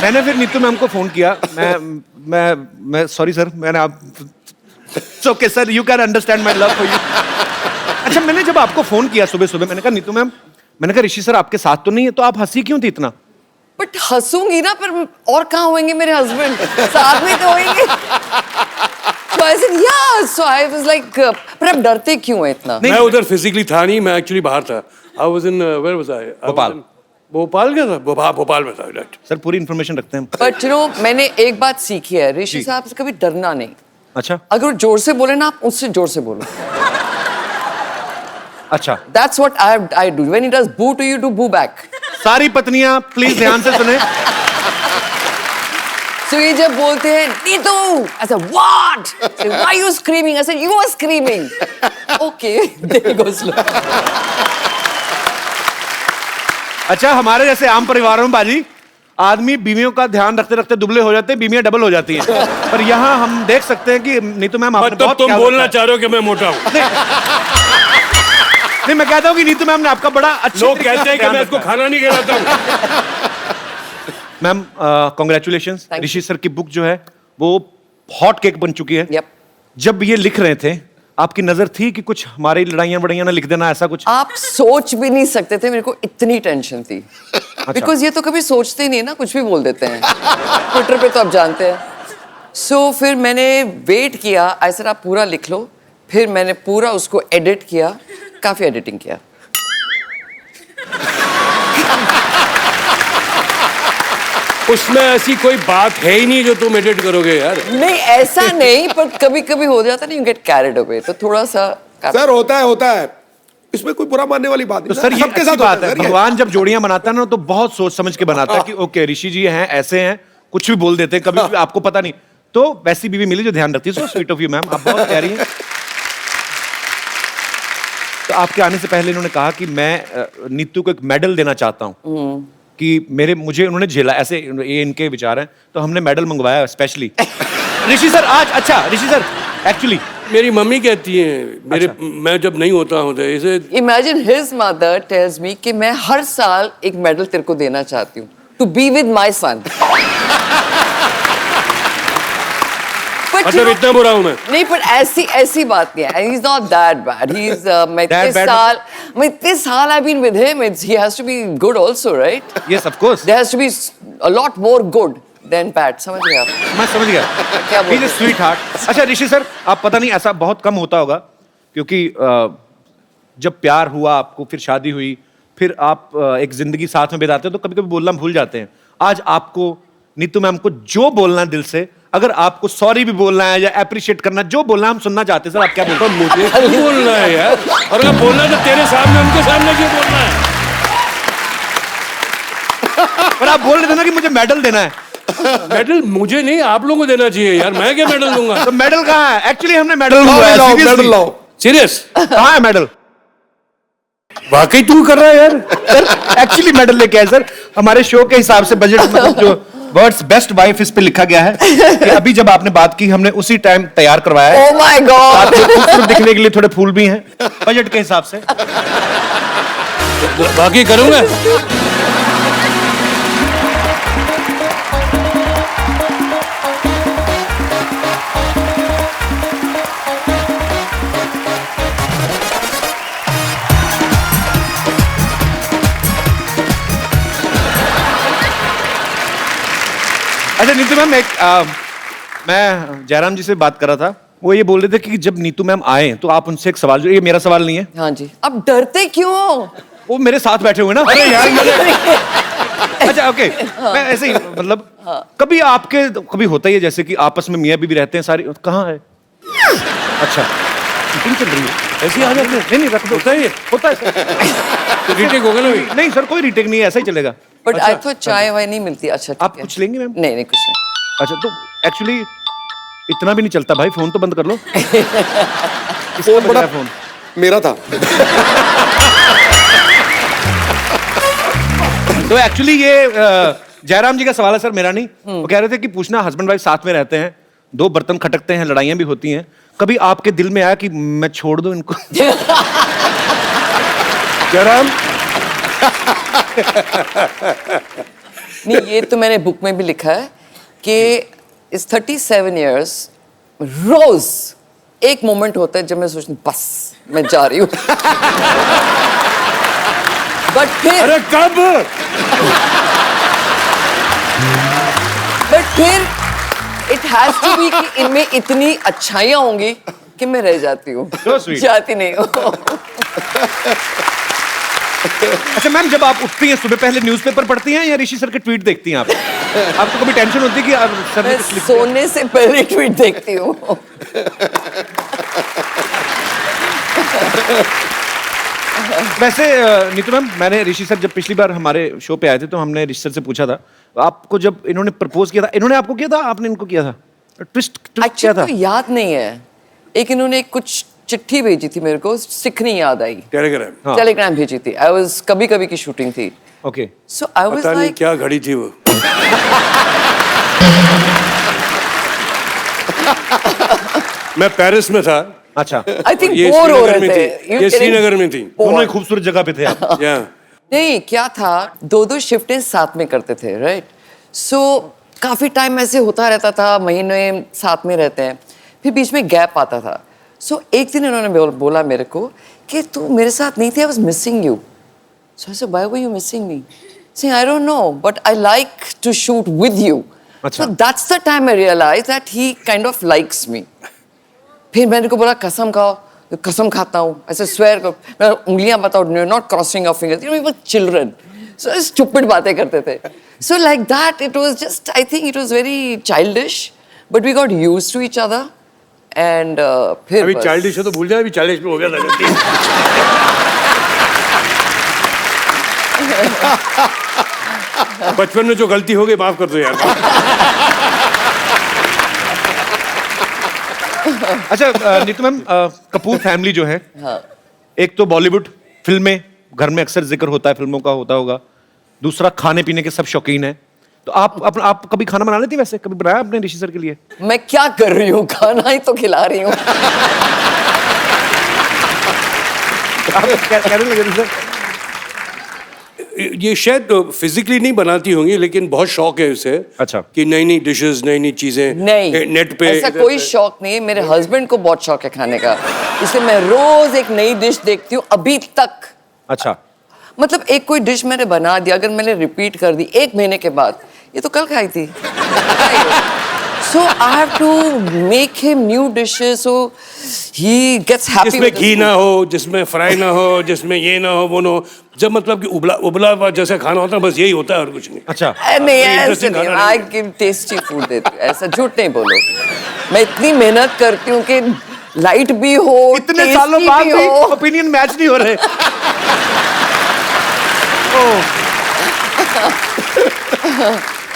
मैंने फिर नीतू मैम को फोन किया। मैं सॉरी सर, मैंने आप okay sir, you can understand my love for you. अच्छा, मैंने जब आपको फोन किया सुबह सुबह, मैंने कहा नीतू मैम, मैंने कहा ऋषि सर आपके साथ तो नहीं है, तो आप हंसी क्यों थी इतना? बट हंसूंगी ना, पर और कहाँ होंगे मेरे हस्बैंड? साथ में तो होंगे। So I said yeah, so I was like, पर आप डरते क्यों हैं इतना? मैं उधर फिजिकली था नहीं, मैं एक्चुअली बाहर था। I was in where was I? Bhopal. Bhopal गया था, भोपाल में था, राइट। सर पूरी इन्फॉर्मेशन रखते हैं। बट यू नो मैंने एक बात सीखी है, ऋषि साहब से कभी डरना नहीं। अच्छा अगर वो जोर से बोले ना, आप उससे जोर से बोलो। अच्छा, That's what I do. When he does boo to you, do boo back. सारी पत्नियां प्लीज ध्यान से सुने। So ये जब बोलते हैं Neetu, I said what? So, why are you screaming? I said you were screaming. Okay, there goes slow. अच्छा, हमारे जैसे आम परिवारों में बाजी आदमी बीवियों का ध्यान रखते रखते दुबले हो जाते हैं, बीवियां डबल हो जाती हैं। पर यहाँ हम देख सकते हैं कि नीतू मैम आपने मतलब बहुत तुम ख्याल बोलना रखा है। चाह रहे हो कि मैं मोटा हूँ? नहीं, मैं कहता हूँ कि नीतू मैम ने आपका बड़ा अच्छा लोग कहते हैं कि मैं इसको खाना नहीं खिलाता हूँ। Ma'am congratulations, Thank you. Rishi sir की बुक जो है वो हॉट केक बन चुकी है। Yep. जब ये लिख रहे थे आपकी नजर थी कि कुछ हमारी लड़ाइयां बड़ाइयां ना लिख देना, ऐसा कुछ? आप सोच भी नहीं सकते थे, मेरे को इतनी टेंशन थी। बिकॉज ये तो कभी सोचते ही नहीं ना, कुछ भी बोल देते हैं। ट्विटर पे तो आप जानते हैं। सो फिर मैंने वेट किया, ऐसा आप पूरा लिख लो। फिर मैंने पूरा उसको एडिट किया, काफी एडिटिंग किया। उसमें ऐसी कोई बात है ही नहीं जो तुम एडिट करोगे यार। नहीं ऐसा नहीं, पर कभी कभी हो जाता नहीं, यू गेट कैरिड अवे, तो थोड़ा सा सर होता है इसमें कोई बुरा मानने वाली बात तो नहीं। सर ये सबके अच्छी साथ बात होता है, सर ये। भगवान जब जोड़ियां बनाता है ना तो बहुत सोच समझ के बनाता है कि ओके ऋषि जी हैं, ऐसे हैं, कुछ भी बोल देते हैं, कभी भी आपको पता नहीं। तो वैसी बीवी मिली जो ध्यान रखती है। So sweet of you ma'am, आप बहुत प्यारी हैं। तो आपके आने से पहले इन्होंने कहा कि मैं नीतू को एक मेडल देना चाहता हूँ कि मुझे उन्होंने झेला, ऐसे ये इनके विचार हैं, तो हमने मेडल मंगवाया स्पेशली। ऋषि सर आज, अच्छा ऋषि सर एक्चुअली मेरी मम्मी कहती है मैं जब नहीं होता हूँ इसे। Imagine his mother tells me कि मैं हर साल एक मेडल तेरे को देना चाहती हूँ, टू बी विद माई सन। मतलब इतना बुरा हूँ मैं? नहीं, पर ऐसी बात नहीं है। He's not that bad. He's मैं इतने साल I've been with him. He has to be good also, right? Yes of course, There has to be a lot more good than bad. समझ गए आप? मैं समझ गया। क्या बोल रहे स्वीट हार्ट। अच्छा ऋषि सर, आप पता नहीं ऐसा बहुत कम होता होगा क्योंकि जब प्यार हुआ आपको, फिर शादी हुई, फिर आप एक जिंदगी साथ में बिताते हैं तो कभी कभी बोलना भूल जाते हैं। आज आपको नीतू मैम को जो बोलना है दिल से, अगर आपको सॉरी भी बोलना है या अप्रिशिएट करना, जो बोलना हम सुनना चाहते हैं। सर आप क्या बोलते हैं? मुझे क्यों बोलना है यार? और अगर बोलना तो तेरे सामने, उनके सामने क्यों बोलना है? पर आप बोल रहे थे ना कि मुझे मेडल देना है। मेडल मुझे नहीं, आप लोगों को देना चाहिए यार। मैं क्या मेडल दूंगा? तो मेडल कहाँ है? एक्चुअली हमने मेडल मेडल लाओ। सीरियस? कहाँ है मेडल? वाकई तू कर रहा है यार? सर एक्चुअली मेडल लेके आए सर, हमारे शो के हिसाब से बजट में जो वर्ड्स बेस्ट वाइफ इस पे लिखा गया है कि अभी जब आपने बात की हमने उसी टाइम तैयार करवाया है। Oh my God! आपको खूबसूरत दिखने के लिए थोड़े फूल भी हैं बजट के हिसाब से। बाकी करूंगा। अच्छा नीतू मैम, मैं जयराम जी से बात कर रहा था, वो ये बोल रहे थे कि जब नीतू मैम आए तो आप उनसे एक सवाल, जो ये मेरा सवाल नहीं है। हाँ जी। अब डरते क्यों हो? वो मेरे साथ बैठे हुए ना। अरे यार अच्छा ओके, मैं ऐसे ही मतलब कभी आपके कभी होता ही है जैसे कि आपस में मियाँ बीवी रहते हैं सारी, कहाँ है? अच्छा मीटिंग चल रही है, ऐसे ही आ जाते हैं। नहीं रख दो, होता है तो रीटेक होगा ना? नहीं सर कोई रीटेक नहीं है, ऐसा ही चलेगा। बट आई थॉट चाय वाय नहीं मिलती। अच्छा ठीक आप है। कुछ लेंगे मैम? नहीं कुछ नहीं। अच्छा तो एक्चुअली इतना भी नहीं चलता भाई, फोन तो बंद कर लो। फोन बड़ा फोन मेरा था। तो एक्चुअली ये जयराम जी का सवाल है सर, मेरा नहीं। वो कह रहे थे कि पूछना, हस्बैंड वाइफ साथ में रहते हैं, दो बर्तन खटकते हैं, लड़ाइयां भी होती हैं, कभी आपके दिल में आया कि मैं छोड़ दूं इनको? जयराम नहीं, ये तो मैंने बुक में भी लिखा है कि इस 37 years रोज एक मोमेंट होता है जब मैं सोचती हूँ बस मैं जा रही हूँ। बट फिर इट हैज टू बी कि इनमें इतनी अच्छाइयाँ होंगी कि मैं रह जाती हूँ, So sweet. जाती नहीं हूँ। अच्छा मैम, जब आप उठती हैं सुबह पहले न्यूज़पेपर पढ़ती हैं या ऋषि सर के ट्वीट देखती हैं आप? आपको कभी टेंशन होती है कि अब सर ने मैं कुछ लिख दिया? सोने से पहले ट्वीट देखती हूँ। वैसे नीतू मैम, मैंने ऋषि सर जब पिछली बार हमारे शो पे आए थे तो हमने ऋषि सर से पूछा था, आपको जब इन्होंने प्रपोज किया था, इन्होंने आपको किया था, आपने इनको किया था? ट्विस्ट क्या एक्चुअली था? तो याद नहीं है। एक इन्होंने कुछ चिट्ठी भेजी थी मेरे को, सिख नहीं याद आई। टेलीग्राम। हाँ। टेलीग्राम भेजी थी। आई वाज कभी कभी की शूटिंग थी। ओके। सो आई वाज पता नहीं लाइक, क्या घड़ी थी वो। मैं पेरिस में था। अच्छा, आई थिंक ये बोर हो श्रीनगर रहे में थे। थी। ये श्रीनगर में थी। दोनों ही खूबसूरत जगह पे थे आप। या नहीं, क्या था, दो शिफ्टें साथ में करते थे, राइट? सो काफी टाइम ऐसे होता रहता था, महीने साथ में रहते हैं, फिर बीच में गैप आता था। सो एक दिन इन्होंने बोला मेरे को कि तू मेरे साथ नहीं थी, I was missing you. So I said, why were you missing me? Saying, I don't know, but I like to shoot with you. अच्छा। So that's the time I realized that he kind of likes me. फिर मैंने को बोला कसम खाओ, कसम खाता हूँ, ऐसे swear करो, मैं उंगलियां बताओ, you're not crossing your fingers. You know, we were children. So stupid बातें करते थे. So like that, it was just, I think it was very childish, but we got used to each other. And फिर अभी बस। Childish है तो भूल जाए, अभी 40 में हो गया था। बचपन में जो गलती हो गई माफ कर दो यार। अच्छा नीतू मैम, कपूर फैमिली जो है, हाँ। एक तो बॉलीवुड फिल्में, घर में अक्सर जिक्र होता है, फिल्मों का होता होगा। दूसरा, खाने पीने के सब शौकीन हैं। तो आप कभी खाना बना लेती? वैसे कभी बनाया आपने ऋषि सर के लिए? मैं क्या कर रही हूँ, खाना ही तो खिला रही हूँ। आप कहने लगे थे सर? ये शायद फिजिकली नहीं बनाती होंगी, लेकिन बहुत शौक है उसे। अच्छा। कि नई नई डिशेस, नई नई चीजें नहीं, नेट पे। ऐसा कोई शौक नहीं है। मेरे हस्बैंड को बहुत शौक है खाने का, इसलिए मैं रोज एक नई डिश देखती हूँ अभी तक। अच्छा, मतलब एक कोई डिश मैंने बना दिया, अगर मैंने रिपीट कर दी 1 महीने के बाद, ये तो कल खाई थी। So I have to make him new dishes so he gets happy. जिसमें with the घी food. ना हो, जिसमें फ्राई ना हो, जिसमें ये ना हो, वो ना हो, जब मतलब कि उबला उबला हुआ जैसा खाना होता है, बस यही होता है और कुछ नहीं। अच्छा। नहीं, ऐसे interesting नहीं, खाना I give tasty food देती हूँ, ऐसा झूठ नहीं बोलो। मैं इतनी मेहनत करती हूँ कि लाइट भी हो, इतने सालों बाद भी हो। ओपिनियन मैच नहीं हो रहे।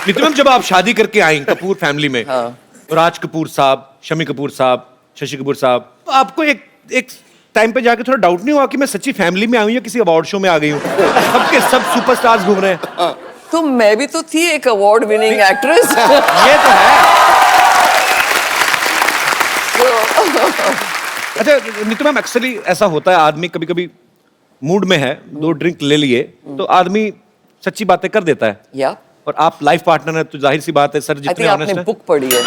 नीतू मैम, जब आप शादी करके आई कपूर फैमिली में, हाँ। राज कपूर साहब, शमी कपूर साहब, शशि कपूर साहब, तो आपको एक टाइम पे जाके थोड़ा डाउट नहीं हुआ कि मैं सच्ची फैमिली में आई हूँ या किसी अवार्ड शो में आ गई हूँ? सबके सब सुपरस्टार्स घूम रहे हैं। तो मैं भी तो थी एक अवार्ड विनिंग एक्ट्रेस। ये तो है। अच्छा नीतू मैम, अक्सर ऐसा होता है, आदमी कभी कभी मूड में है, 2 ड्रिंक ले लिए तो आदमी सच्ची बातें कर देता है। या और आप लाइफ पार्टनर हैं तो जाहिर सी बात है सर, आई जितने थिंक ऑनेस्ट आपने हैं। बुक पढ़ी है।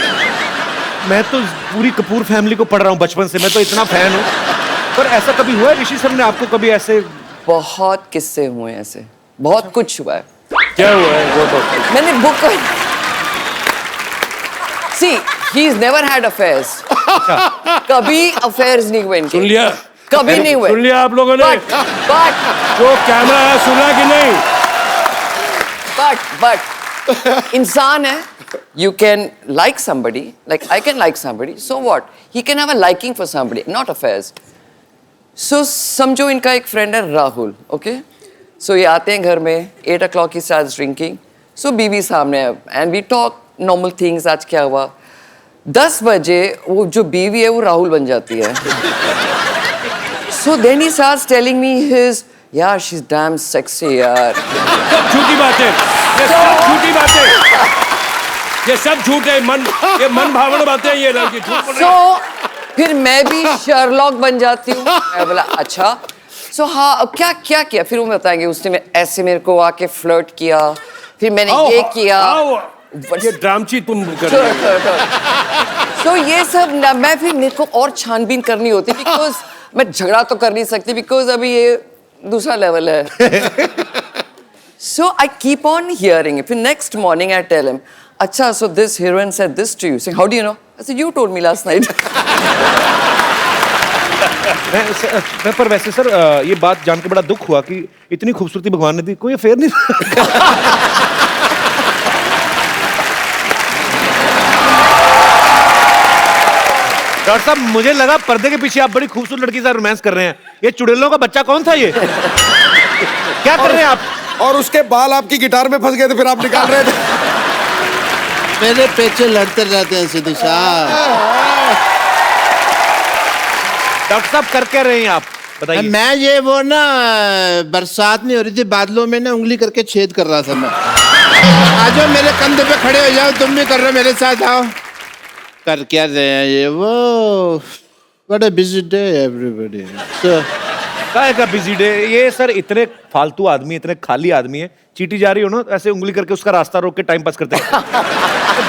मैं तो पूरी कपूर फैमिली को पढ़ रहा हूँ बचपन से, मैं तो इतना फैन हूँ। पर ऐसा कभी हुआ है ऋषि सर ने आपको कभी ऐसे? बहुत किस्से हुए हैं ऐसे, बहुत कुछ हुआ है। क्या हुआ है वो तो? मैंने book see, he is never had affairs. कभी अफेयर्स नहीं हुए इनके। सुन लिया? कभी नहीं हुए। सुन लिया आप लोगों ने? बट जो कैमरा है सुना कि नहीं? बट इंसान है, you can like somebody, like I can like somebody, so what? He can have a liking for somebody, not affairs. So समझो इनका एक फ्रेंड है राहुल, okay? So ये आते हैं घर में, 8 o'clock he starts drinking. So बीवी सामने है, and we talk normal things, आज क्या हुआ? 10 बजे वो जो बीवी है वो राहुल बन जाती है। So then he starts telling me his, यार she's damn sexy यार। सब झूठी बातें, ये सब झूठी बातें, ये सब झूठ है। ये मन भावना बातें हैं, ये लड़की झूठ बोल रही है। So फिर मैं भी शर्लॉक बन जाती हूँ। मैं बोला अच्छा। So हाँ, अब क्या क्या किया? फिर वो बताएंगे उसने ऐसे मेरे को आके फ्लर्ट किया, फिर मैंने ये किया। ये ड्रामची तुम कर रही हो। So ये सब मैं फिर मेरे को और छानबीन करनी होती, बिकॉज मैं झगड़ा तो कर नहीं सकती, बिकॉज अभी ये दूसरा लेवल है। So I keep on hearing it. फिर next morning I tell him, अच्छा, so this heroine said this to you. Saying, how do you know? I said, you told me last night. पर वैसे sir ये बात जान के बड़ा दुख हुआ कि इतनी खूबसूरती भगवान ने दी, कोई अफेयर नहीं। डॉक्टर साहब मुझे लगा पर्दे के पीछे आप बड़ी खूबसूरत लड़की से रोमांस कर रहे हैं। ये चुड़ैलों का बच्चा कौन था ये? क्या कर रहे हैं आप? और उसके बाल आपकी गिटार में फंस गए थे, फिर आप निकाल रहे थे। मेरे पीछे लड़ते रहते हैं सिद्धू साहब। डॉक्टर साहब कर क्या रहे हैं आप बताइए? मैं ये वो ना बरसात नहीं हो रही थी, बादलों में ना उंगली करके छेद कर रहा था मैं। आ जाओ मेरे कंधे पे खड़े हो जाओ, तुम भी कर रहे हो मेरे साथ, आओ। कर क्या रहे हैं ये वो? What a busy day everybody. काय का बिजी डे? ये सर इतने फालतू आदमी, इतने खाली आदमी है, चीटी जा रही हो ना ऐसे उंगली करके उसका रास्ता रोक के टाइम पास करते हैं।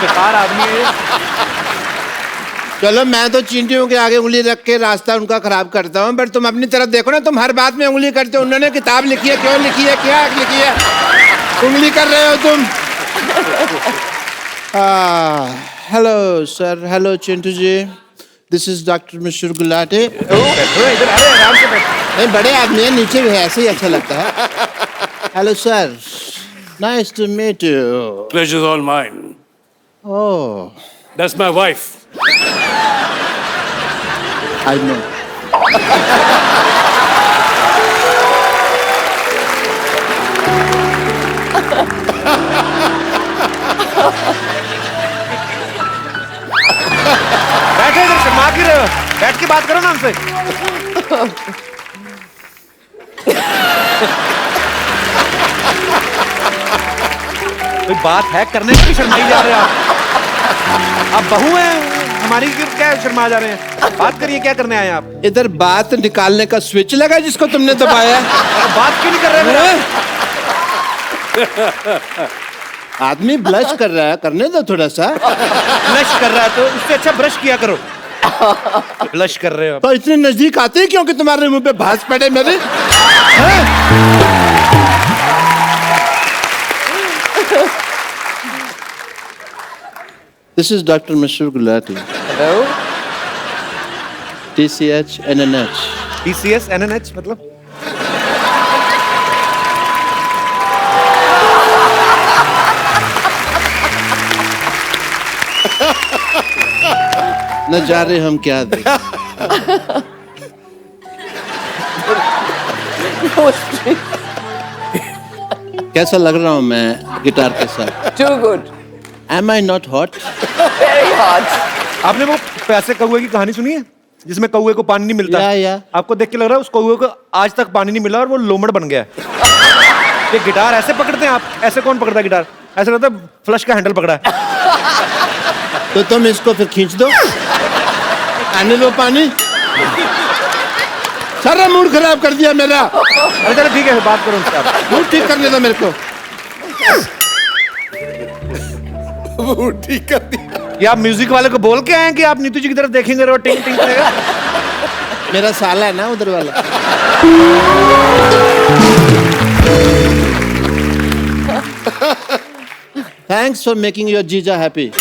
बेकार आदमी है। चलो मैं तो चींटियों के आगे उंगली रख के रास्ता उनका खराब करता हूँ, बट तुम अपनी तरफ देखो ना, तुम हर बात में उंगली करते हो। उन्होंने किताब लिखी है, क्यों लिखी है, क्या लिखी है, उंगली कर रहे हो तुम। Hello sir, hello Chintu ji, this is doctor Mishra Gulati. नहीं बड़े आदमी है, नीचे भी है, ऐसे ही अच्छा लगता है। Hello sir, nice to meet you. Pleasure's all mine. Oh, That's my wife. I know. बैठे इधर, शर्मा क्यों रहे हो? बैठ के बात करो ना हमसे। कोई बात है करने की, शर्माई जा रहे हैं आप बहू हैं हमारी, क्या शर्मा जा रहे हैं? बात करिए, क्या करने आए हैं आप? इधर बात निकालने का स्विच लगा जिसको तुमने दबाया। बात क्यों नहीं कर रहे मेरा? आदमी ब्लश कर रहा है, करने दो थोड़ा सा। ब्लश कर रहा है तो उससे अच्छा ब्रश किया करो। ब्लश कर रहे हो तो इतने नजदीक आते हैं क्योंकि तुम्हारे मुंह पे भांज पड़े मेरे। This is Dr. Mishra Gulati. Hello? TCH NNH. TCS NNH मतलब? नजारे हम क्या दें। कैसा लग रहा हूँ मैं गिटार के साथ? Too good. Am I not hot? Very hot. आपने वो पैसे कौए की कहानी सुनी है जिसमें कौए को पानी नहीं मिलता? या। आपको देख के लग रहा है उस कौए को आज तक पानी नहीं मिला और वो लोमड़ बन गया है। ये गिटार ऐसे पकड़ते हैं आप? ऐसे कौन पकड़ता है गिटार? ऐसा लगता है फ्लश का हैंडल पकड़ा है। तो तुम इसको फिर खींच दो, आने दो पानी। सारा मूड खराब कर दिया मेरा। अरे चलो ठीक है, बात करो उससे आप। मूड ठीक करने दो मेरे को। वो ठीक कर दिया। ये आप म्यूजिक वाले को बोल के आए हैं कि आप नीतू जी की तरफ देखेंगे और टिंग टिंग करेगा? मेरा साला है ना उधर वाला। थैंक्स फॉर मेकिंग योर जीजा हैप्पी।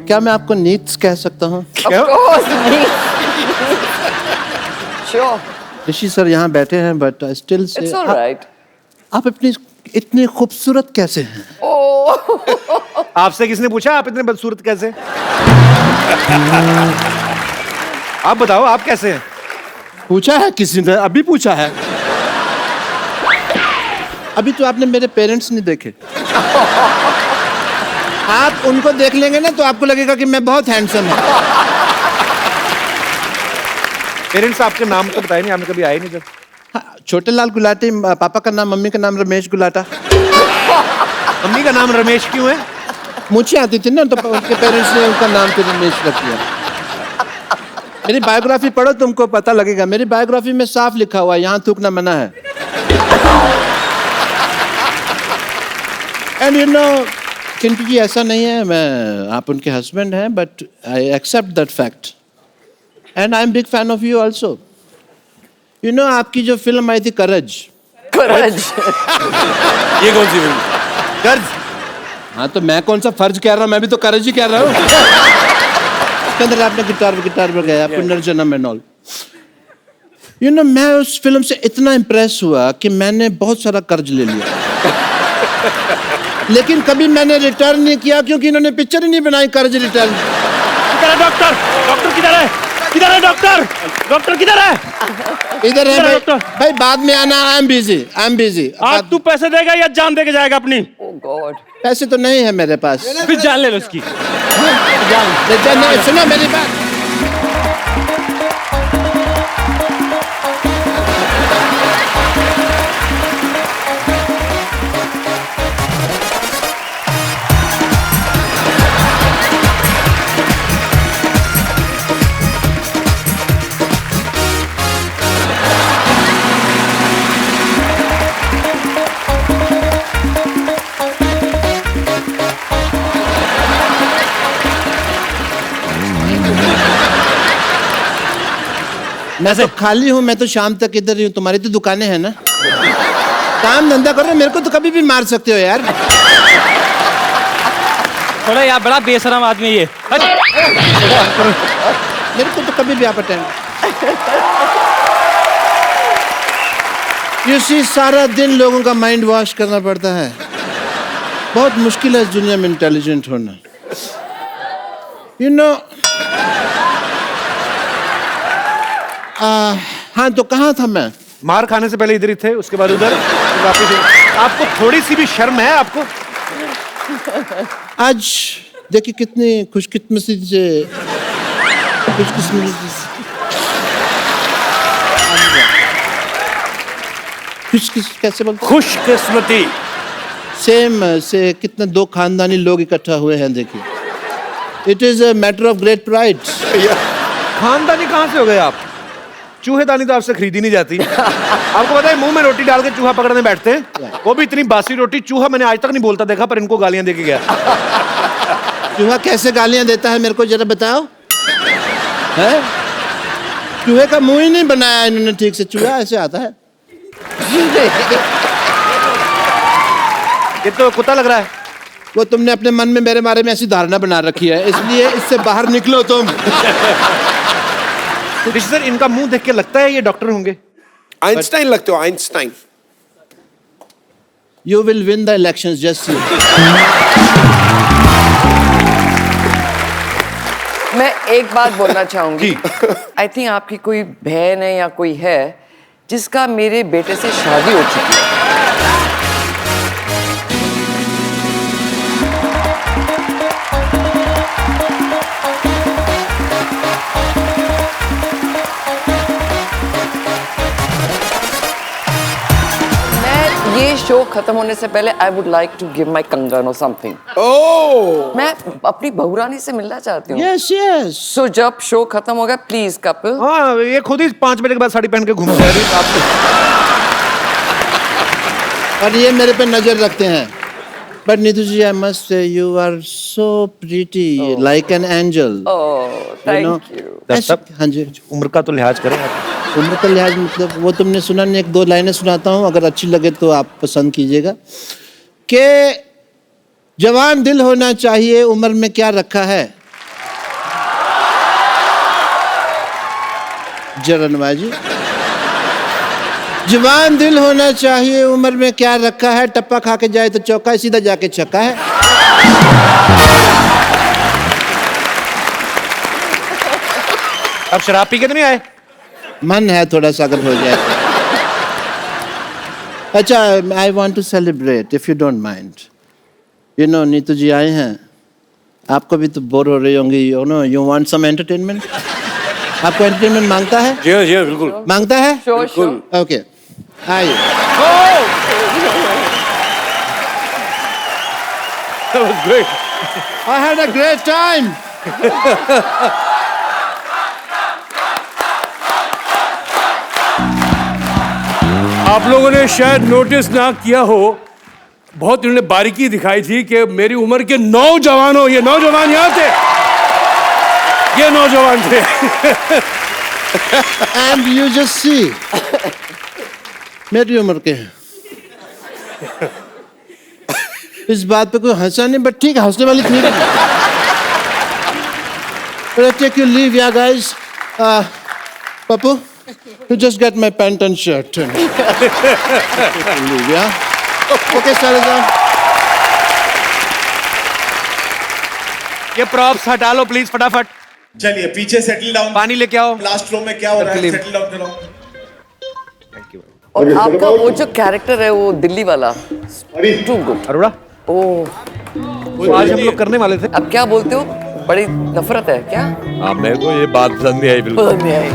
क्या मैं आपको नीड्स कह सकता हूँ? Of course. Sure. Rishi sir यहाँ बैठे हैं, but still say It's all right. आप इतनी इतने खूबसूरत कैसे हैं? Oh. आपसे किसने पूछा आप इतने बदसूरत कैसे? आप बताओ आप कैसे हैं? पूछा है किसी ने? अभी पूछा है। अभी तो आपने मेरे पेरेंट्स नहीं देखे। आप उनको देख लेंगे ना तो आपको लगेगा कि मैं बहुत हैंडसम हूँ। पेरेंट्स आपके नाम तो बताए नहीं, आपने कभी आए नहीं जब। हाँ, छोटे लाल गुलाटी, पापा का नाम, मम्मी का नाम रमेश गुलाटा। मम्मी का नाम रमेश क्यों है? मुझे आती थी ना, तो उनके पेरेंट्स ने उनका नाम फिर रमेश रख दिया। मेरी बायोग्राफी पढ़ो, तुमको पता लगेगा। मेरी बायोग्राफी में साफ लिखा हुआ है, यहाँ थूकना मना है। And you know Chintu ji, ऐसा नहीं है, मैं आप उनके हस्बैंड हैं, but I accept that fact and I am big fan of you also. You know आपकी जो फिल्म आई थी करज, करज। ये कौन सी फिल्म? कर्ज। हाँ तो मैं कौन सा फर्ज कह रहा हूँ, मैं भी तो करज ही कह रहा हूँ। उसके अंदर आपने गिटार पर गया पुनर्जन्म एंड ऑल। यू नो मैं उस फिल्म से इतना इम्प्रेस हुआ कि मैंने बहुत सारा कर्ज ले लिया, लेकिन कभी मैंने रिटर्न नहीं किया क्योंकि इन्होंने पिक्चर ही नहीं बनाई कर्ज रिटर्न। किधर है डॉक्टर? डॉक्टर किधर है? किधर है डॉक्टर? डॉक्टर किधर है? इधर है किधर है भाई, डॉक्टर? भाई बाद में आना, आई एम बिजी। आज तू पैसे देगा या जान दे के जाएगा अपनी? ओ गॉड। पैसे तो नहीं है मेरे पास। फिर जान ले लो उसकी। सुनो मेरी बात। मैं तो खाली हूँ, मैं तो शाम तक इधर ही हूँ। तुम्हारी तो दुकानें हैं ना, काम धंधा करो, मेरे को तो कभी भी मार सकते हो यार। थोड़ा यार बड़ा बेशरम आदमी है ये। मेरे को तो कभी भी आप अटेंड। यू सी सारा दिन लोगों का माइंड वॉश करना पड़ता है, बहुत मुश्किल है इस दुनिया में इंटेलिजेंट होना। यू नो हाँ तो कहाँ था मैं? मार खाने से पहले इधर ही थे, उसके बाद उधर, फिर वापस। आपको थोड़ी सी भी शर्म है आपको? आज देखिए कितनी खुशकिस्मती से कैसे बोलते? खुशकिस्मती सेम से कितने दो खानदानी लोग इकट्ठा हुए हैं। देखिए, it is a matter of great pride. खानदानी कहाँ से हो गए आप? चूहेदानी तो आपसे खरीदी नहीं जाती। आपको पता है मुंह में रोटी डाल के चूहा पकड़ने बैठते हैं, वो भी इतनी बासी रोटी। चूहा मैंने आज तक नहीं बोलता देखा, पर इनको गालियां दे के गया। चूहा कैसे गालियां देता है मेरे को जरा बताओ? है चूहे का मुंह ही नहीं बनाया इन्होंने ठीक से, चूहा ऐसे आता है। ये तो कुत्ता लग रहा है। वो तुमने अपने मन में मेरे बारे में ऐसी धारणा बना रखी है, इसलिए इससे बाहर निकलो तुम। ऋषि सर, इनका मुंह देख के लगता है ये डॉक्टर होंगे। आइंस्टाइन लगते हो, Einstein. You will win the elections, just see. मैं एक बात बोलना चाहूंगी। आई थिंक आपकी कोई बहन है या कोई है जिसका मेरे बेटे से शादी हो चुकी है। ये शो खत्म होने से पहले I would like to give my कंगन और समथिंग। ओह, मैं अपनी बहुरानी से मिलना चाहती हूँ। Yes yes. सो जब शो खत्म होगा प्लीज कपिल। हाँ, ये खुद ही 5 बजे के बाद साड़ी पहन के घूम जा रही है आपको। और ये मेरे पे नजर रखते हैं। But Neetu ji, I must say you are so pretty like an angel. Oh thank you. हाँ जी, उम्र का तो लिहाज करें आप। उम्र का लिहाज मतलब वो तुमने सुना नहीं, 1-2 लाइनें सुनाता हूँ, अगर अच्छी लगे तो आप पसंद कीजिएगा। कि जवान दिल होना चाहिए, उम्र में क्या रखा है। जरनवा जी, जवान दिल होना चाहिए, उम्र में क्या रखा है। टप्पा खा के जाए तो चौका है, सीधा जाके छक्का है। अब शराब पी के तो नहीं आए? मन है थोड़ा सा अगर हो जाए। अच्छा, I want to celebrate if you don't mind. You know Neetu ji आए हैं, आपको भी तो बोर हो रही होंगी। You know you want some entertainment. आपको एंटरटेनमेंट मांगता है? जी जी बिल्कुल मांगता है। बिल्कुल। ओके आइए। That was great. I had a great time. आप लोगों ने शायद नोटिस ना किया हो, बहुत इन्होंने बारीकी दिखाई थी कि मेरी उम्र के नौजवानों, ये नौजवान यहाँ थे, ये नौजवान थे। एंड यू जस्ट सी मेरी उम्र के हैं। इस बात पे कोई हंसा नहीं, बट ठीक है, हंसने वाली थी। टेक यू लीव या guys. Pappu, you just get my pant and shirt. Leave, yeah? Okay, Salazar. ये प्रॉप्स हटा लो प्लीज फटाफट। चलिए पीछे सेटल डाउन। पानी लेके आओ। लास्ट रो में क्या हो रहा है? Leave. सेटल डाउन करो। और आपका वो जो कैरेक्टर है वो दिल्ली वाला टू गुड। अरोड़ा, ओह, तो आज हम लोग करने वाले थे। अब क्या बोलते हो? बड़ी नफरत है क्या? हाँ, मेरे को ये बात पसंद नहीं आई बिल्कुल। पसंद नहीं आई।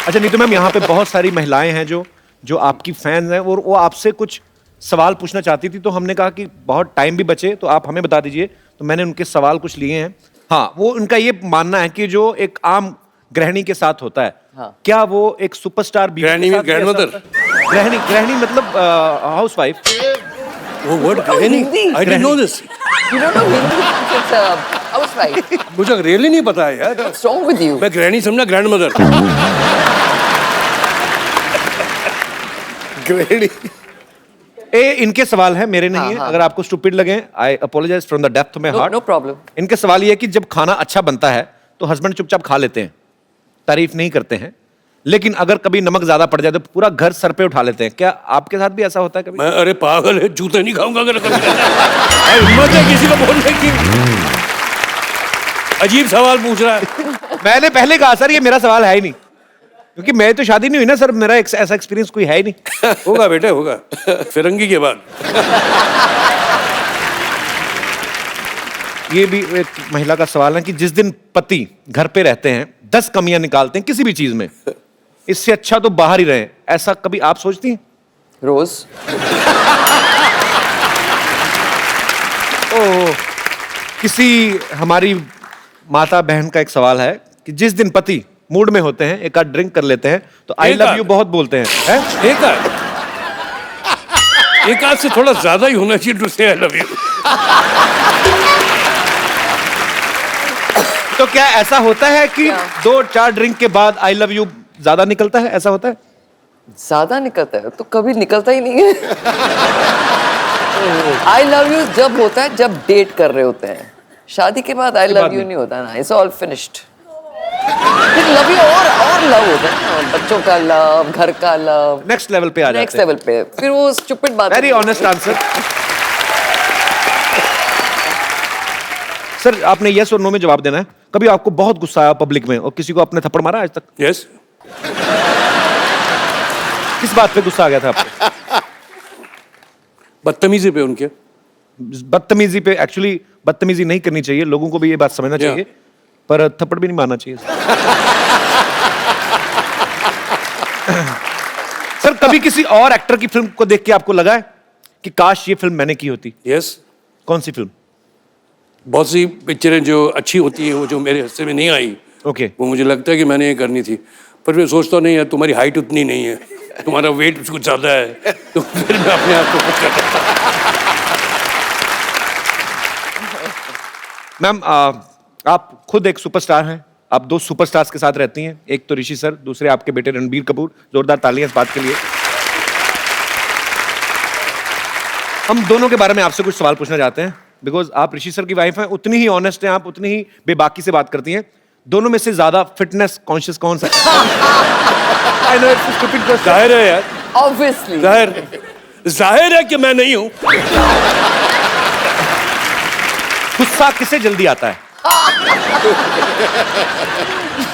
अच्छा नीतू मैम, यहाँ पे बहुत सारी महिलाएं हैं जो आपकी फैंस हैं और वो आपसे कुछ सवाल पूछना चाहती थी, तो हमने कहा कि बहुत टाइम भी बचे तो आप हमें बता दीजिए, तो मैंने उनके सवाल कुछ लिए हैं। हाँ, वो उनका ये मानना है कि जो एक आम गृहिणी के साथ होता है, हाँ। क्या वो एक सुपरस्टार गृहिणी में ग्रैंडमदर? गृहिणी मतलब हाउस वाइफ। वो वर्ड गृहिणी, I didn't know this. You don't know Hindi? It's a housewife. मुझे रियली नहीं पता है यार। What's wrong with you? मैं गृहिणी समझा ग्रैंडमदर। ग्रहणी। इनके सवाल है, मेरे नहीं है। हाँ। अगर आपको स्टूपिड लगे, I apologise from the depth of my heart. No problem. इनके सवाल ये है कि जब खाना अच्छा बनता है तो हस्बैंड चुपचाप खा लेते हैं, तारीफ नहीं करते हैं, लेकिन अगर कभी नमक ज्यादा पड़ जाए तो पूरा घर सर पे उठा लेते हैं। क्या आपके साथ भी ऐसा होता है कभी? मैं, अरे पागल है, जूते नहीं खाऊंगा अगर कभी। हिम्मत है किसी को बोलने की? अजीब सवाल पूछ रहा है। मैंने पहले कहा सर ये मेरा सवाल है ही नहीं, क्योंकि मैं तो शादी नहीं हुई ना सर, मेरा ऐसा एक्सपीरियंस कोई है ही नहीं। होगा बेटे, होगा फिरंगी के बाद। ये भी एक महिला का सवाल है कि जिस दिन पति घर पे रहते हैं 10 कमियां निकालते हैं किसी भी चीज में, इससे अच्छा तो बाहर ही रहे, ऐसा कभी आप सोचती हैं? रोज। ओ, किसी हमारी माता बहन का एक सवाल है कि जिस दिन पति मूड में होते हैं, एक आध ड्रिंक कर लेते हैं, तो आई लव यू बहुत बोलते हैं, है? एक आध से थोड़ा ज्यादा ही होना चाहिए टू से आई लव यू। तो क्या ऐसा होता है कि 2-4 ड्रिंक के बाद आई लव यू ज्यादा निकलता है? ऐसा होता है? ज्यादा निकलता है तो कभी निकलता ही नहीं है। आई लव यू जब होता है जब डेट कर रहे होते हैं, शादी के बाद आई लव यू नहीं होता ना, इट्स ऑल फिनिश्ड। फिर लव यू और लव होता है ना, बच्चों का लव, घर का लव, नेक्स्ट लेवल पे आ जाते हैं। नेक्स्ट लेवल पे फिर वो स्टूपिड बात। Very honest answer. सर आपने यस और नो में जवाब देना है। कभी आपको बहुत गुस्सा आया पब्लिक में और किसी को आपने थप्पड़ मारा आज तक? यस। किस बात पे गुस्सा आ गया था आपको? बदतमीजी पे उनके। बदतमीजी पे? एक्चुअली बदतमीजी नहीं करनी चाहिए, लोगों को भी ये बात समझना चाहिए, पर थप्पड़ भी नहीं मारना चाहिए। सर कभी किसी और एक्टर की फिल्म को देख के आपको लगा है कि काश ये फिल्म मैंने की होती? यस। कौन सी फिल्म? बहुत सी पिक्चरें जो अच्छी होती हैं वो जो मेरे हिस्से में नहीं आई, ओके, वो मुझे लगता है कि मैंने ये करनी थी, पर मैं सोचता नहीं है तुम्हारी हाइट उतनी नहीं है, तुम्हारा वेट कुछ ज्यादा है, तो फिर मैं अपने आप को खुश करता हूं। मैम आप खुद एक सुपरस्टार हैं, आप 2 सुपरस्टार्स के साथ रहती हैं, एक तो ऋषि सर, दूसरे आपके बेटे रणबीर कपूर। जोरदार तालियां इस बात के लिए। हम दोनों के बारे में आपसे कुछ सवाल पूछना चाहते हैं, बिकॉज आप ऋषि सर की वाइफ हैं, उतनी ही ऑनेस्ट हैं आप, उतनी ही बेबाकी से बात करती हैं। दोनों में से ज्यादा फिटनेस कॉन्शियस कौन सा है? I know it's a stupid question. जाहिर है यार, ऑब्वियसली जाहिर है कि मैं नहीं हूं। गुस्सा किसे जल्दी आता है?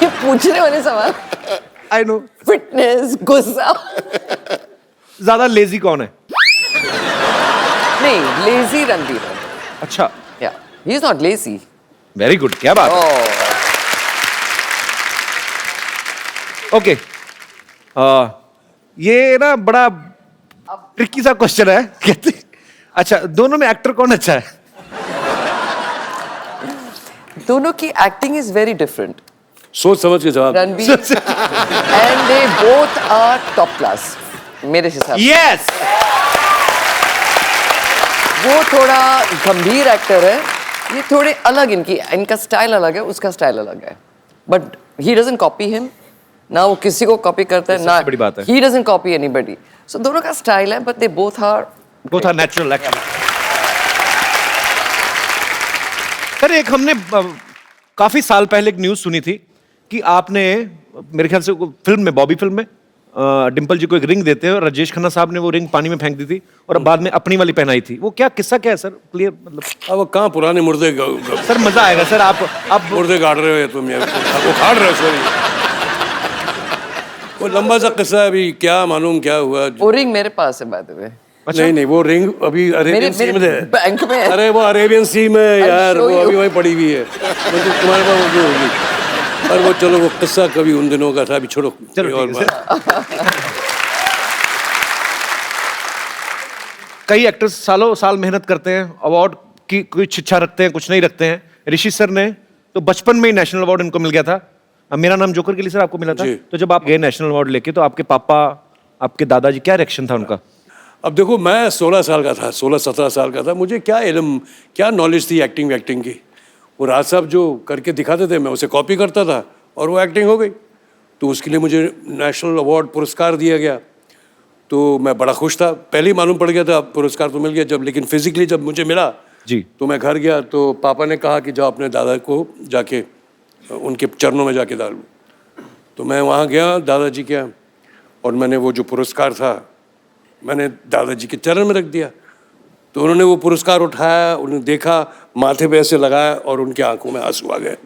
ये पूछने वाले सवाल। I know. फिटनेस, गुस्सा। ज्यादा लेजी कौन है? नहीं, लेजी रणबीर है। अच्छा, या he is not lazy. Very good, क्या बात है। ओके, ये ना बड़ा ट्रिकी सा क्वेश्चन है। कहते अच्छा, दोनों में एक्टर कौन अच्छा है? दोनों की एक्टिंग इज वेरी डिफरेंट। सोच समझ के जवाब। Ranbir and they both are top class मेरे हिसाब से। यस। वो थोड़ा गंभीर एक्टर है, ये थोड़े अलग इनका स्टाइल अलग है, उसका स्टाइल अलग है, but he doesn't copy him, ना वो किसी को कॉपी करता है, ना बड़ी बात है। He doesn't copy anybody. So दोनों का स्टाइल है, but they both are natural actually. Sir एक हमने काफी साल पहले एक न्यूज सुनी थी कि आपने मेरे ख्याल से फिल्म में, बॉबी फिल्म में डिम्पल जी को एक रिंग देते हैं और राजेश खन्ना साहब ने वो रिंग पानी में फेंक दी थी और अब बाद में अपनी वाली पहनाई थी। वो क्या किस्सा क्या है सर, क्लियर मतलब? अब वो कहाँ पुराने मुर्दे सर मजा आएगा सर, आप मुर्दे गाड़ रहे हो तुम, यार वो खाड़ रहे हो सॉरी। वो लंबा सा किस्सा है, अभी क्या मालूम क्या हुआ। वो रिंग मेरे पास है बाय द वे। नहीं वो रिंग अभी अरेबियन सी में है, बैंक में है। अरे वो अरेबियन सी में है यार, वो अभी वहीं पड़ी हुई है, मतलब तुम्हारे पास वो भी होगी। और वो चलो वो किस्सा कभी उन दिनों का था, अभी छोड़ो। कई एक्टर्स सालों साल मेहनत करते हैं, अवार्ड की कुछ इच्छा रखते हैं, कुछ नहीं रखते हैं। ऋषि सर ने तो बचपन में ही नेशनल अवार्ड इनको मिल गया था। अब मेरा नाम जोकर के लिए सर आपको मिला था, तो जब आप गए नेशनल अवार्ड लेके तो आपके पापा, आपके दादाजी, क्या रिएक्शन था उनका? अब देखो मैं 16 साल का था, 16-17 साल का था, मुझे क्या इल्म, क्या नॉलेज थी एक्टिंग की। वो राज साहब जो करके दिखाते थे मैं उसे कॉपी करता था और वो एक्टिंग हो गई। तो उसके लिए मुझे नेशनल अवार्ड पुरस्कार दिया गया, तो मैं बड़ा खुश था। पहले ही मालूम पड़ गया था पुरस्कार तो मिल गया जब, लेकिन फिजिकली जब मुझे मिला जी तो मैं घर गया तो पापा ने कहा कि जाओ अपने दादा को जाके उनके चरणों में जाके डाल। तो मैं वहाँ गया दादाजी के यहाँ और मैंने वो जो पुरस्कार था मैंने दादाजी के चरण में रख दिया। तो उन्होंने वो पुरस्कार उठाया, उन्होंने देखा, माथे पे ऐसे लगाया और उनकी आंखों में आंसू आ गए।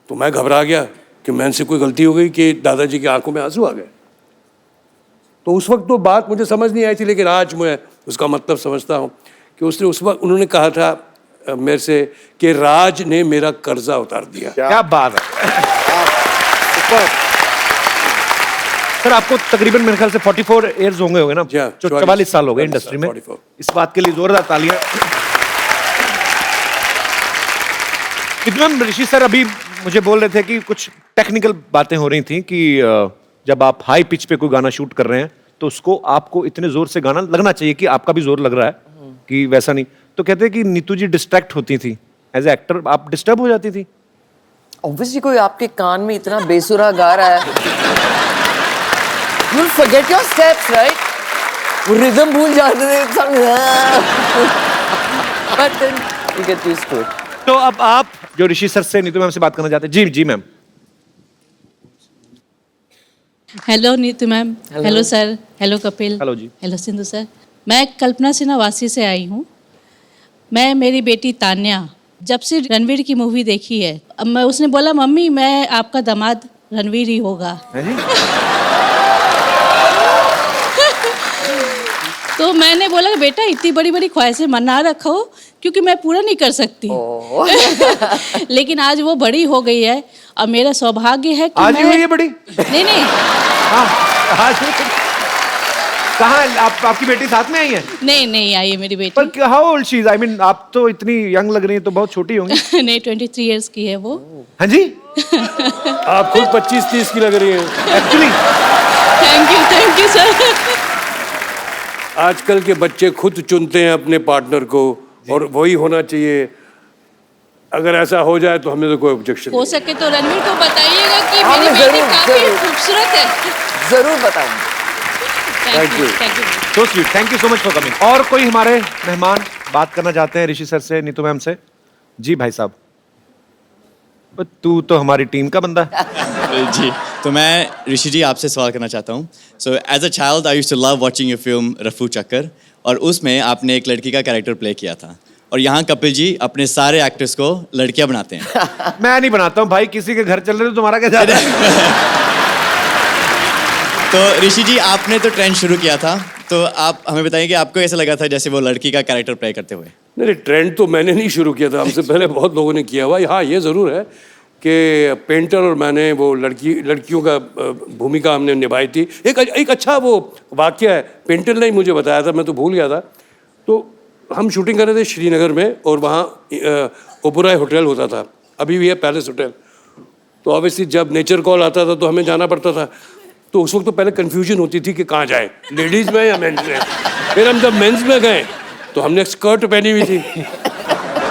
तो मैं घबरा गया कि मैंने कोई गलती हो गई कि दादाजी की आंखों में आंसू आ गए। तो उस वक्त तो बात मुझे समझ नहीं आई थी, लेकिन आज मैं उसका मतलब समझता हूँ कि उसने उस वक्त उन्होंने कहा था मेरे से कि राज ने मेरा कर्जा उतार दिया। क्या बात है सर। आपको तकरीबन मेरे ख्याल से 44 ईयर्स होंगे ना, 44 साल हो गए इंडस्ट्री में। इस बात के लिए जोरदार तालियां। मैम ऋषि सर अभी मुझे बोल रहे थे कि कुछ टेक्निकल बातें हो रही थी कि जब आप हाई पिच पे कोई गाना शूट कर रहे हैं तो उसको आपको इतने जोर से गाना लगना चाहिए कि आपका भी जोर लग रहा है कि वैसा नहीं। तो कहते हैं कि नीतू जी डिस्ट्रैक्ट होती थी एज ए एक्टर, आप डिस्टर्ब हो जाती थी? ऑब्वियसली कोई आपके कान में इतना बेसुरा गा रहा है, you'll forget your steps, right? वो रिदम भूल जाते थे सब, but then you get used to it. तो अब आप जो ऋषि सर से नीतू मैम से बात करना चाहते हैं। जी जी ma'am. Hello Neetu ma'am, hello sir, hello Kapil, hello जी, हेलो सिंधु सर। मैं कल्पना सिन्हा वासी से आई हूँ। मैं, मेरी बेटी तान्या जब से रणवीर की मूवी देखी है, अब मैं उसने बोला मम्मी मैं आपका दामाद रणवीर ही होगा। तो मैंने बोला बेटा इतनी बड़ी बड़ी ख्वाहिशें मना रखो क्योंकि मैं पूरा नहीं कर सकती। लेकिन आज वो बड़ी हो गई है और मेरा सौभाग्य है कि आज ही हुई है बड़ी? नहीं कहाँ आपकी बेटी साथ में आई है? नहीं आई है मेरी बेटी। पर how old she is? I mean आप तो इतनी यंग लग रही हैं, तो बहुत छोटी होंगी। नहीं 23 इयर्स की है वो। हाँ जी आप खुद 25-30 की लग रही हैं एक्चुअली। Thank you sir. आजकल के बच्चे खुद चुनते हैं अपने पार्टनर को और वही होना चाहिए। अगर ऐसा हो जाए तो हमें तो कोई ऑब्जेक्शन हो सके तो रणवीर को बताइएगा कि मेरी बेटी काफी खूबसूरत है। जरूर बताऊंगी। Thank you so sweet, thank you so much for coming. और कोई हमारे मेहमान बात करना चाहते हैं ऋषि सर से, नीतू मैम से? जी भाई साहब। तू तो हमारी टीम का बंदा है। जी तो मैं ऋषि जी आपसे सवाल करना चाहता हूँ। So as a child I used to love watching your film Rafoo Chakkar, और उसमें आपने एक लड़की का कैरेक्टर प्ले किया था, और यहाँ कपिल जी अपने सारे एक्टर्स को लड़कियां बनाते हैं। मैं नहीं बनाता हूँ भाई, किसी के घर चल रहे हो तुम्हारा क्या जाता है? तो ऋषि जी आपने तो ट्रेंड शुरू किया था, तो आप हमें बताइए कि आपको ऐसा लगा था जैसे वो लड़की का कैरेक्टर प्ले करते हुए? नहीं ट्रेंड तो मैंने नहीं शुरू किया था, हमसे पहले बहुत लोगों ने किया हुआ। हाँ ये ज़रूर है कि पेंटर और मैंने वो लड़कियों का भूमिका हमने निभाई थी। एक अच्छा वो वाकया है, पेंटर ने ही मुझे बताया था, मैं तो भूल गया था। तो हम शूटिंग कर रहे थे श्रीनगर में, और वहाँ ओबराय होटल होता था, अभी भी है पैलेस होटल। तो ऑब्वियसली जब नेचर कॉल आता था तो हमें जाना पड़ता था। तो उस वक्त तो पहले कन्फ्यूजन होती थी कि कहाँ जाए, लेडीज़ में या मेंस में। फिर हम जब मेंस में गए तो हमने स्कर्ट पहनी हुई थी,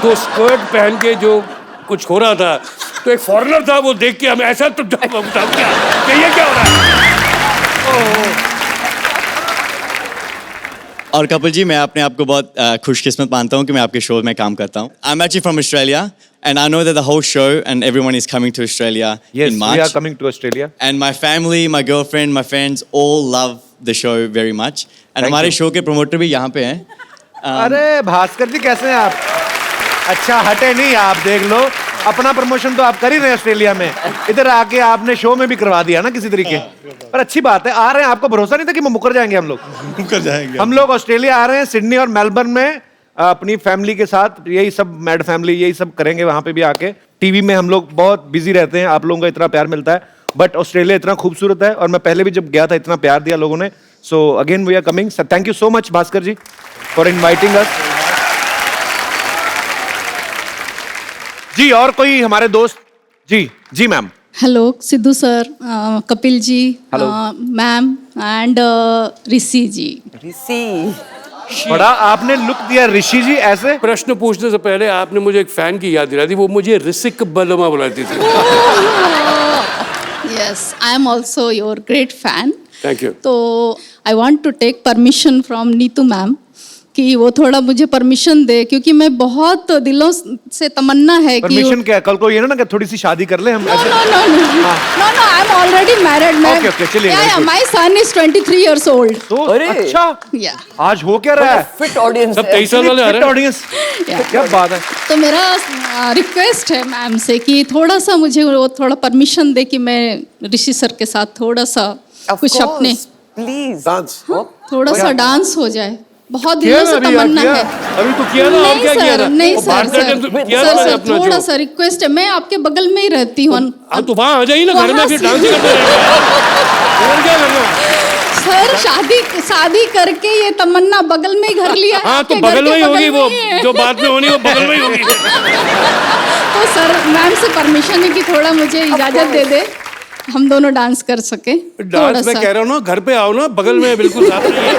तो स्कर्ट पहन के जो कुछ हो रहा था, तो एक फॉरेनर था, वो देख के हमें ऐसा तो क्या ये क्या हो रहा है। और कपिल जी, मैं अपने आप को बहुत खुशकिस्मत मानता हूँ कि मैं आपके शो में काम करता हूँ. I'm actually from Australia, and I know that the whole show and everyone is coming to Australia Yes, in March. we are coming to Australia. And my family, my girlfriend, my friends all love the show very much. And Thank हमारे you. Show के promoter भी यहाँ पे हैं. अरे भास्कर जी, कैसे हैं आप? अच्छा, हटे नहीं आप, देख लो अपना प्रमोशन तो आप कर ही रहे हैं ऑस्ट्रेलिया में, इधर आके आपने शो में भी करवा दिया ना किसी तरीके. पर अच्छी बात है, आ रहे हैं. आपको भरोसा नहीं था कि मुकर जाएंगे हम लोग? मुकर जाएंगे हम लोग ऑस्ट्रेलिया आ रहे हैं, सिडनी और मेलबर्न में अपनी फैमिली के साथ. यही सब मैड फैमिली यही सब करेंगे वहां पे भी आके. टीवी में हम लोग बहुत बिजी रहते हैं, आप लोगों का इतना प्यार मिलता है, बट ऑस्ट्रेलिया इतना खूबसूरत है और मैं पहले भी जब गया था इतना प्यार दिया लोगों ने. So again we are coming. Thank you so much Bhaskar ji for inviting us. जी और कोई हमारे दोस्त? जी जी ma'am. Hello Sidhu sir, Kapil ji, ma'am and Rishi ji. Rishi, बड़ा आपने लुक दिया ऋषि जी ऐसे. प्रश्न पूछने से पहले आपने मुझे एक फैन की याद दिलाई थी, वो मुझे ऋषिक बलमा बुलाती थी. Yes, I am also your great fan. Thank you. तो I want to take permission from Neetu ma'am कि वो थोड़ा मुझे परमिशन दे, क्योंकि मैं बहुत दिलों से तमन्ना है कि परमिशन क्या? कल को ये ना कि थोड़ी सी शादी कर ले हम. No I am already married. Okay, okay, चलिए, very good. My son is 23 years old. तो अरे! अच्छा, या आज हो क्या रहा है? फिट ऑडियंस सब 23 साल वाले आ रहे हैं. ऑडियंस, क्या बात है. तो मेरा रिक्वेस्ट है मैम से कि थोड़ा सा मुझे वो थोड़ा परमिशन दे कि मैं ऋषि सर के साथ थोड़ा सा कुछ अपने प्लीज डांस. थोड़ा सा डांस हो जाए. बहुत किया दिनों ना से अभी, तमन्ना किया. है. अभी तो किया ना, और नहीं क्या किया सर, था? नहीं वो सर, भारतनाट्यम सर, किया सर, था सर, अपना थोड़ा जो. सा रिक्वेस्ट है. मैं आपके बगल में ही रहती हूँ. हाँ तो वहाँ आ जाइए ना घर में, वहाँ फिर से- डांस ही करते रहेंगे. और क्या करना? सर शादी करके ये तमन्ना बगल में ही घर लिया है. हाँ तो आपके घर बगल के में ही होगी वो, में ही है. जो बाद में होनी वो बगल में ही होगी. तो सर मैम से परमिशन है कि थोड़ा मुझे इजाजत दे दे, हम दोनों डांस कर सके. थोड़ा डांस मैं सा कह रहा हूँ ना, घर पे आओ ना, बगल में बिल्कुल साथ में है.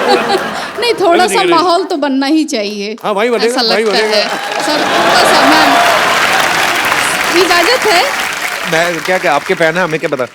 नहीं, थोड़ा सा नहीं, नहीं. माहौल तो बनना ही चाहिए. हाँ, वही बनेगा, ऐसा वही लगता बनेगा. है सर. थोड़ा सा मैम, इजाजत है. मैं क्या आपके फैन है, हमें क्या पता.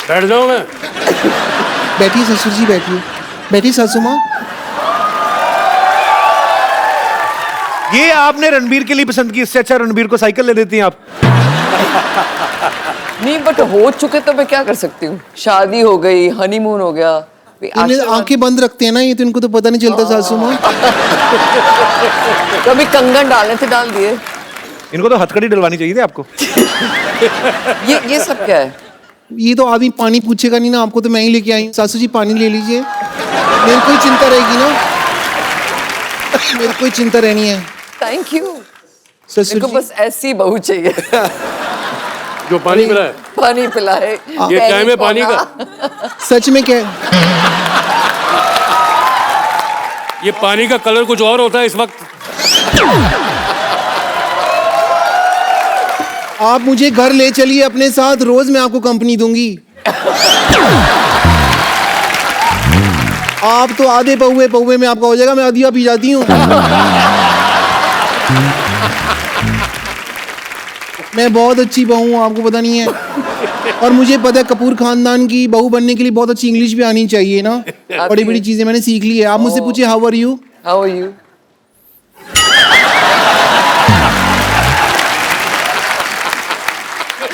बैठ जाओ मैं. बैठिए ससुर जी, बैठिए. बैठिए सासू माँ. ये आपने रणबीर के लिए पसंद की, इससे अच्छा रणबीर को साइकिल ले देती हैं आप. नहीं, बट हो चुके तो मैं क्या कर सकती हूँ. शादी हो गई, हनीमून हो गया. इन्हें आंखें बंद रखते हैं ना ये, तो इनको तो पता नहीं चलता सासू माँ. कभी कंगन डालने थे, डाल दिए. इनको तो हथकड़ी डलवानी चाहिए थी आपको. ये सब क्या है? ये तो आदमी पानी पूछेगा नहीं ना आपको, तो मैं ही लेके आई हूँ. सासू जी पानी ले लीजिए. मेरे को ही चिंता रहेगी ना, मेरे को ही चिंता रहनी है. Thank you. ससुर मेरे को जी बस ऐसी बहू चाहिए जो पानी पिलाए. पानी पिलाए. ये टाइम है पानी का. सच में क्या ये पानी का कलर कुछ और होता है इस वक्त. आप मुझे घर ले चलिए अपने साथ, रोज मैं आपको कंपनी दूंगी. आप तो आधे पौवे में आपका हो जाएगा, मैं आधिया पी जाती हूँ. मैं बहुत अच्छी बहू हूँ, आपको पता नहीं है. और मुझे पता है कपूर खानदान की बहू बनने के लिए बहुत अच्छी इंग्लिश भी आनी चाहिए ना। बड़ी बड़ी चीजें मैंने सीख ली है। आप मुझसे पूछिए how are you. How are you.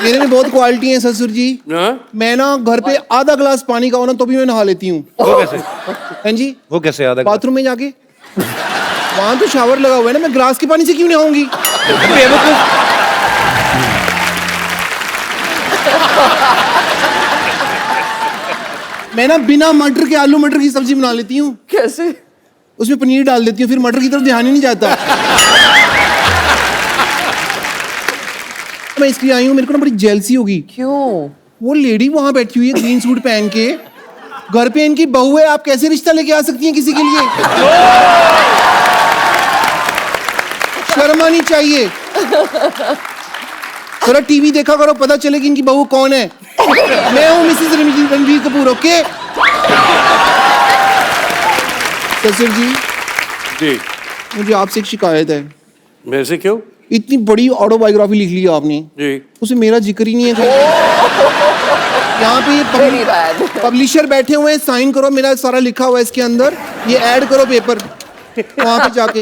मेरे में बहुत क्वालिटी है ससुर जी। मैं ना घर पे आधा गिलास पानी का हो ना तो भी मैं नहा लेती हूँ। वो कैसे? हाँ जी, वो कैसे आधा? बाथरूम में जाके, वहां तो शावर लगा हुआ है ना, मैं ग्लास के पानी से क्यों नहाऊंगी? मैं ना बिना मटर के आलू मटर की सब्जी बना लेती हूँ। कैसे? उसमें पनीर डाल देती हूँ, फिर मटर की तरफ ध्यान ही नहीं जाता। मैं इसलिए आई हूँ, मेरे को ना बड़ी जेलसी होगी। क्यों? वो लेडी वहां बैठी हुई है ग्रीन सूट पहन के, घर पे इनकी बहू है, आप कैसे रिश्ता लेके आ सकती हैं किसी के लिए? शर्म आनी चाहिए। थोड़ा टीवी देखा करो, पता चले कि इनकी बहू कौन है। मैं हूँ मिसेस रणबीर कपूर। ओके ससुर जी। जी मुझे आपसे एक शिकायत है। मेरे से क्यों? इतनी बड़ी ऑटोबायोग्राफी लिख ली है आपने जी, उसमें मेरा जिक्र ही नहीं है। यहाँ पे ये पब्लिशर बैठे हुए हैं, साइन करो, मेरा सारा लिखा हुआ है इसके अंदर, ये ऐड करो पेपर वहां पे जाके,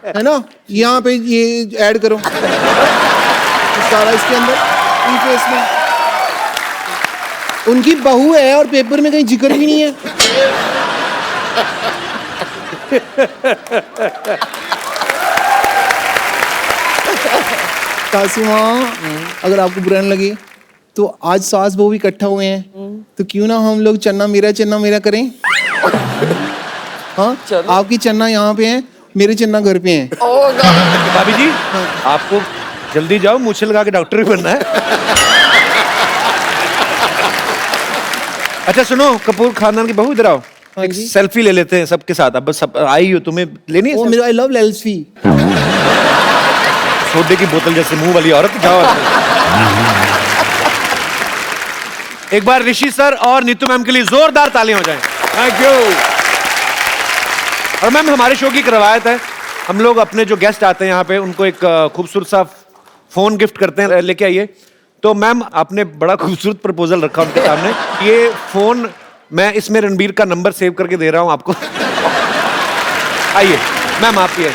है ना, यहाँ पे ये ऐड करो सारा इसके अंदर, इनके इसमें उनकी बहू है और पेपर में कहीं जिक्र भी नहीं है। सासू माँ, अगर आपको बुरा न लगे तो आज सास बहू इकट्ठा हुए हैं तो क्यों ना हम लोग चन्ना मेरा करें। हाँ, आपकी चन्ना यहाँ पे है, मेरे चन्ना घर पे हैं। भाभी जी, आपको जल्दी जाओ, मूछे लगा के डॉक्टर भी बनना है। अच्छा सुनो, कपूर खानदान की बहू इधर आओ, एक सेल्फी ले लेते हैं सबके साथ। अब सब आई हो, तुम्हें लेनी है? मेरा आई लव सेल्फी। सोडे की बोतल जैसे मुंह वाली औरत, जाओ। एक बार ऋषि सर और नीतू मैम के लिए जोरदार तालियां हो जाएं। Thank you. और मैम, हमारे शो की एक रवायत है, हम लोग अपने जो गेस्ट आते हैं यहाँ पे उनको एक खूबसूरत सा फोन गिफ्ट करते हैं, लेके आइए। तो मैम, आपने बड़ा खूबसूरत प्रपोजल रखा उनके सामने। ये फोन मैं इसमें रणबीर का नंबर सेव करके दे रहा हूं आपको। आइए मैम, आप ये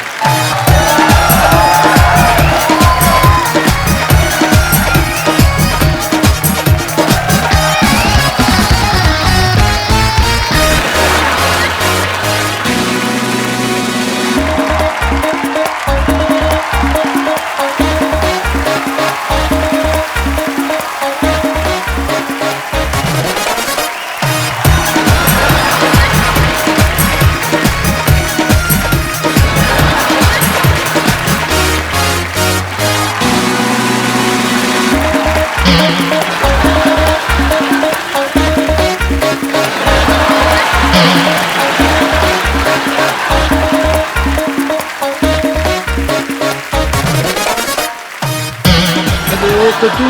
तो तू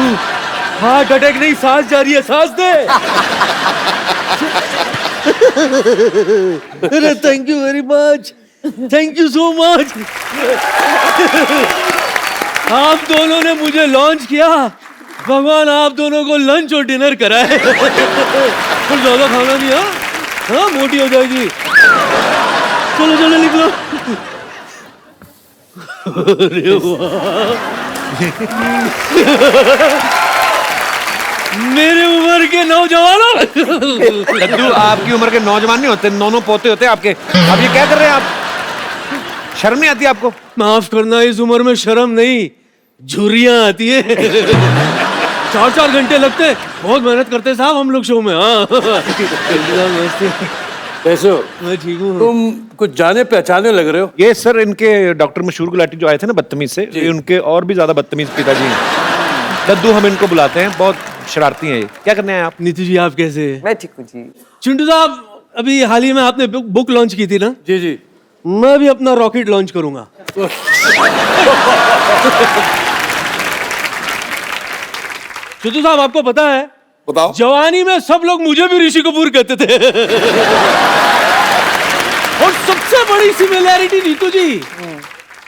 हार्ट अटैक नहीं, सांस जा रही है, सांस दे। अरे thank you very much, thank you so much. आप दोनों ने मुझे लॉन्च किया, भगवान आप दोनों को लंच और डिनर कराए। कुछ ज्यादा खाना नहीं, हाँ मोटी हो जाएगी। चलो चलो निकलो। अरे वाह, मेरे उम्र के नौजवानों। लड्डू, आपकी उम्र के नौजवान नहीं होते, नौनों पोते होते आपके। अब ये क्या कर रहे हैं आप? शर्म नहीं आती आपको? माफ करना, इस उम्र में शर्म नहीं, झुर्रियां आती है। 4-4 घंटे लगते हैं, बहुत मेहनत करते हैं साहब हम लोग शो में। हाँ कैसे हो? मैं ठीक हूँ। तुम कुछ जाने पहचाने लग रहे हो। ये सर इनके डॉक्टर मशहूर गुलाटी जो आए थे ना बदतमीज से, ये उनके और भी ज्यादा बदतमीज पिताजी हैं। लड्डू हम इनको बुलाते हैं, बहुत शरारती हैं ये। क्या करने आए आप? नीतू जी आप कैसे? मैं ठीक हूँ जी। चिंटू साहब, अभी हाल ही में आपने बुक लॉन्च की थी ना? जी जी। मैं भी अपना रॉकेट लॉन्च करूंगा। चिंटू साहब, आपको पता है, बताओ। जवानी में सब लोग मुझे भी ऋषि कपूर कहते थे। और सबसे बड़ी सिमिलैरिटी नीतू जी,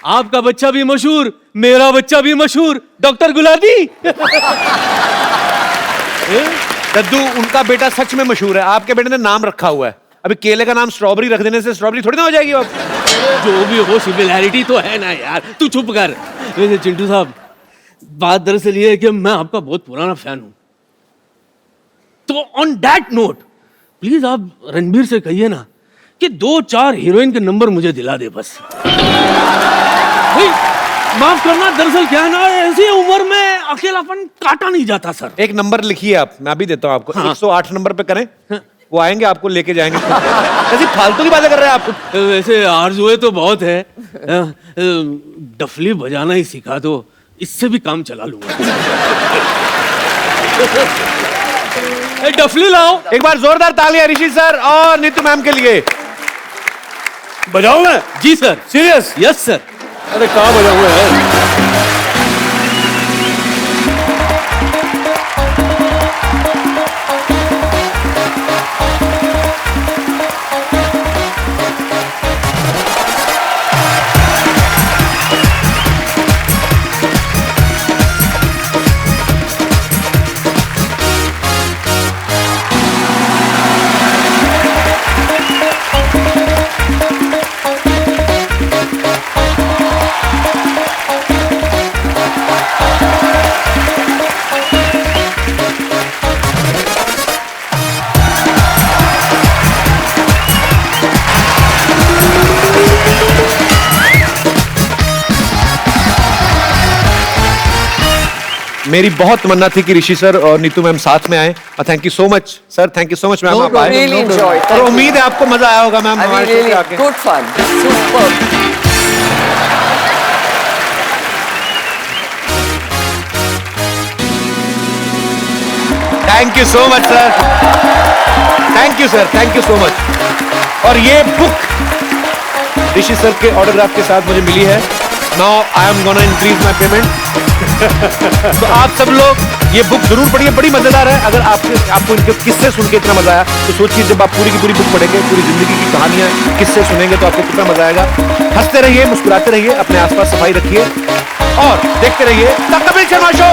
आपका बच्चा भी मशहूर, मेरा बच्चा भी मशहूर, डॉक्टर गुलाटी। दद्दू, उनका बेटा सच में मशहूर है, आपके बेटे ने नाम रखा हुआ है। अभी केले का नाम स्ट्रॉबेरी रख देने से स्ट्रॉबेरी थोड़ी ना हो जाएगी। अब जो भी हो, सिमिलैरिटी तो है ना यार, तू चुप कर। वैसे चिंटू साहब, बात दरअसल ये है कि मैं आपका बहुत पुराना फैन हूं, तो ऑन दैट नोट प्लीज आप रणबीर से कहिए ना कि 2-4 हीरोइन के नंबर मुझे दिला दे बस। भाई माफ करना, दरअसल क्या है ना, ऐसी उम्र में अकेलापन काटा नहीं जाता सर। एक नंबर लिखिए आप, मैं अभी देता हूँ आपको। 108 नंबर पे करें, वो आएंगे आपको लेके जाएंगे। ऐसी फालतू की बातें कर रहे हैं आप। वैसे आरज़ुएं तो बहुत है, डफली बजाना ही सिखा दो, इससे भी काम चला लूंगा। डफली लाओ। एक बार जोरदार तालियां ऋषि सर और नीतू मैम के लिए। बजाऊं मैं? जी सर। सीरियस? Yes sir. अरे कहाँ बजा हुआ है? मेरी बहुत तमन्ना थी कि ऋषि सर और नीतू मैम साथ में आए, और thank you so much sir, thank you so much ma'am, आप आए। really enjoyed. और उम्मीद है आपको मजा आया होगा मैम हमारे शो पे आके। Good fun. Superb. Thank you so much sir, thank you sir, thank you so much. और ये बुक ऋषि सर के ऑटोग्राफ के साथ मुझे मिली है। Now I am gonna increase my payment. तो आप सब लोग ये बुक जरूर पढ़िए, बड़ी मजेदार है। अगर आपको इनके किस्से सुन के इतना मजा आया, तो सोचिए जब आप पूरी की पूरी बुक पढ़ेंगे, पूरी जिंदगी की कहानियां किस्से सुनेंगे, तो आपको कितना मजा आएगा। हंसते रहिए, मुस्कुराते रहिए, अपने आसपास सफाई रखिए और देखते रहिए द कपिल शर्मा शो।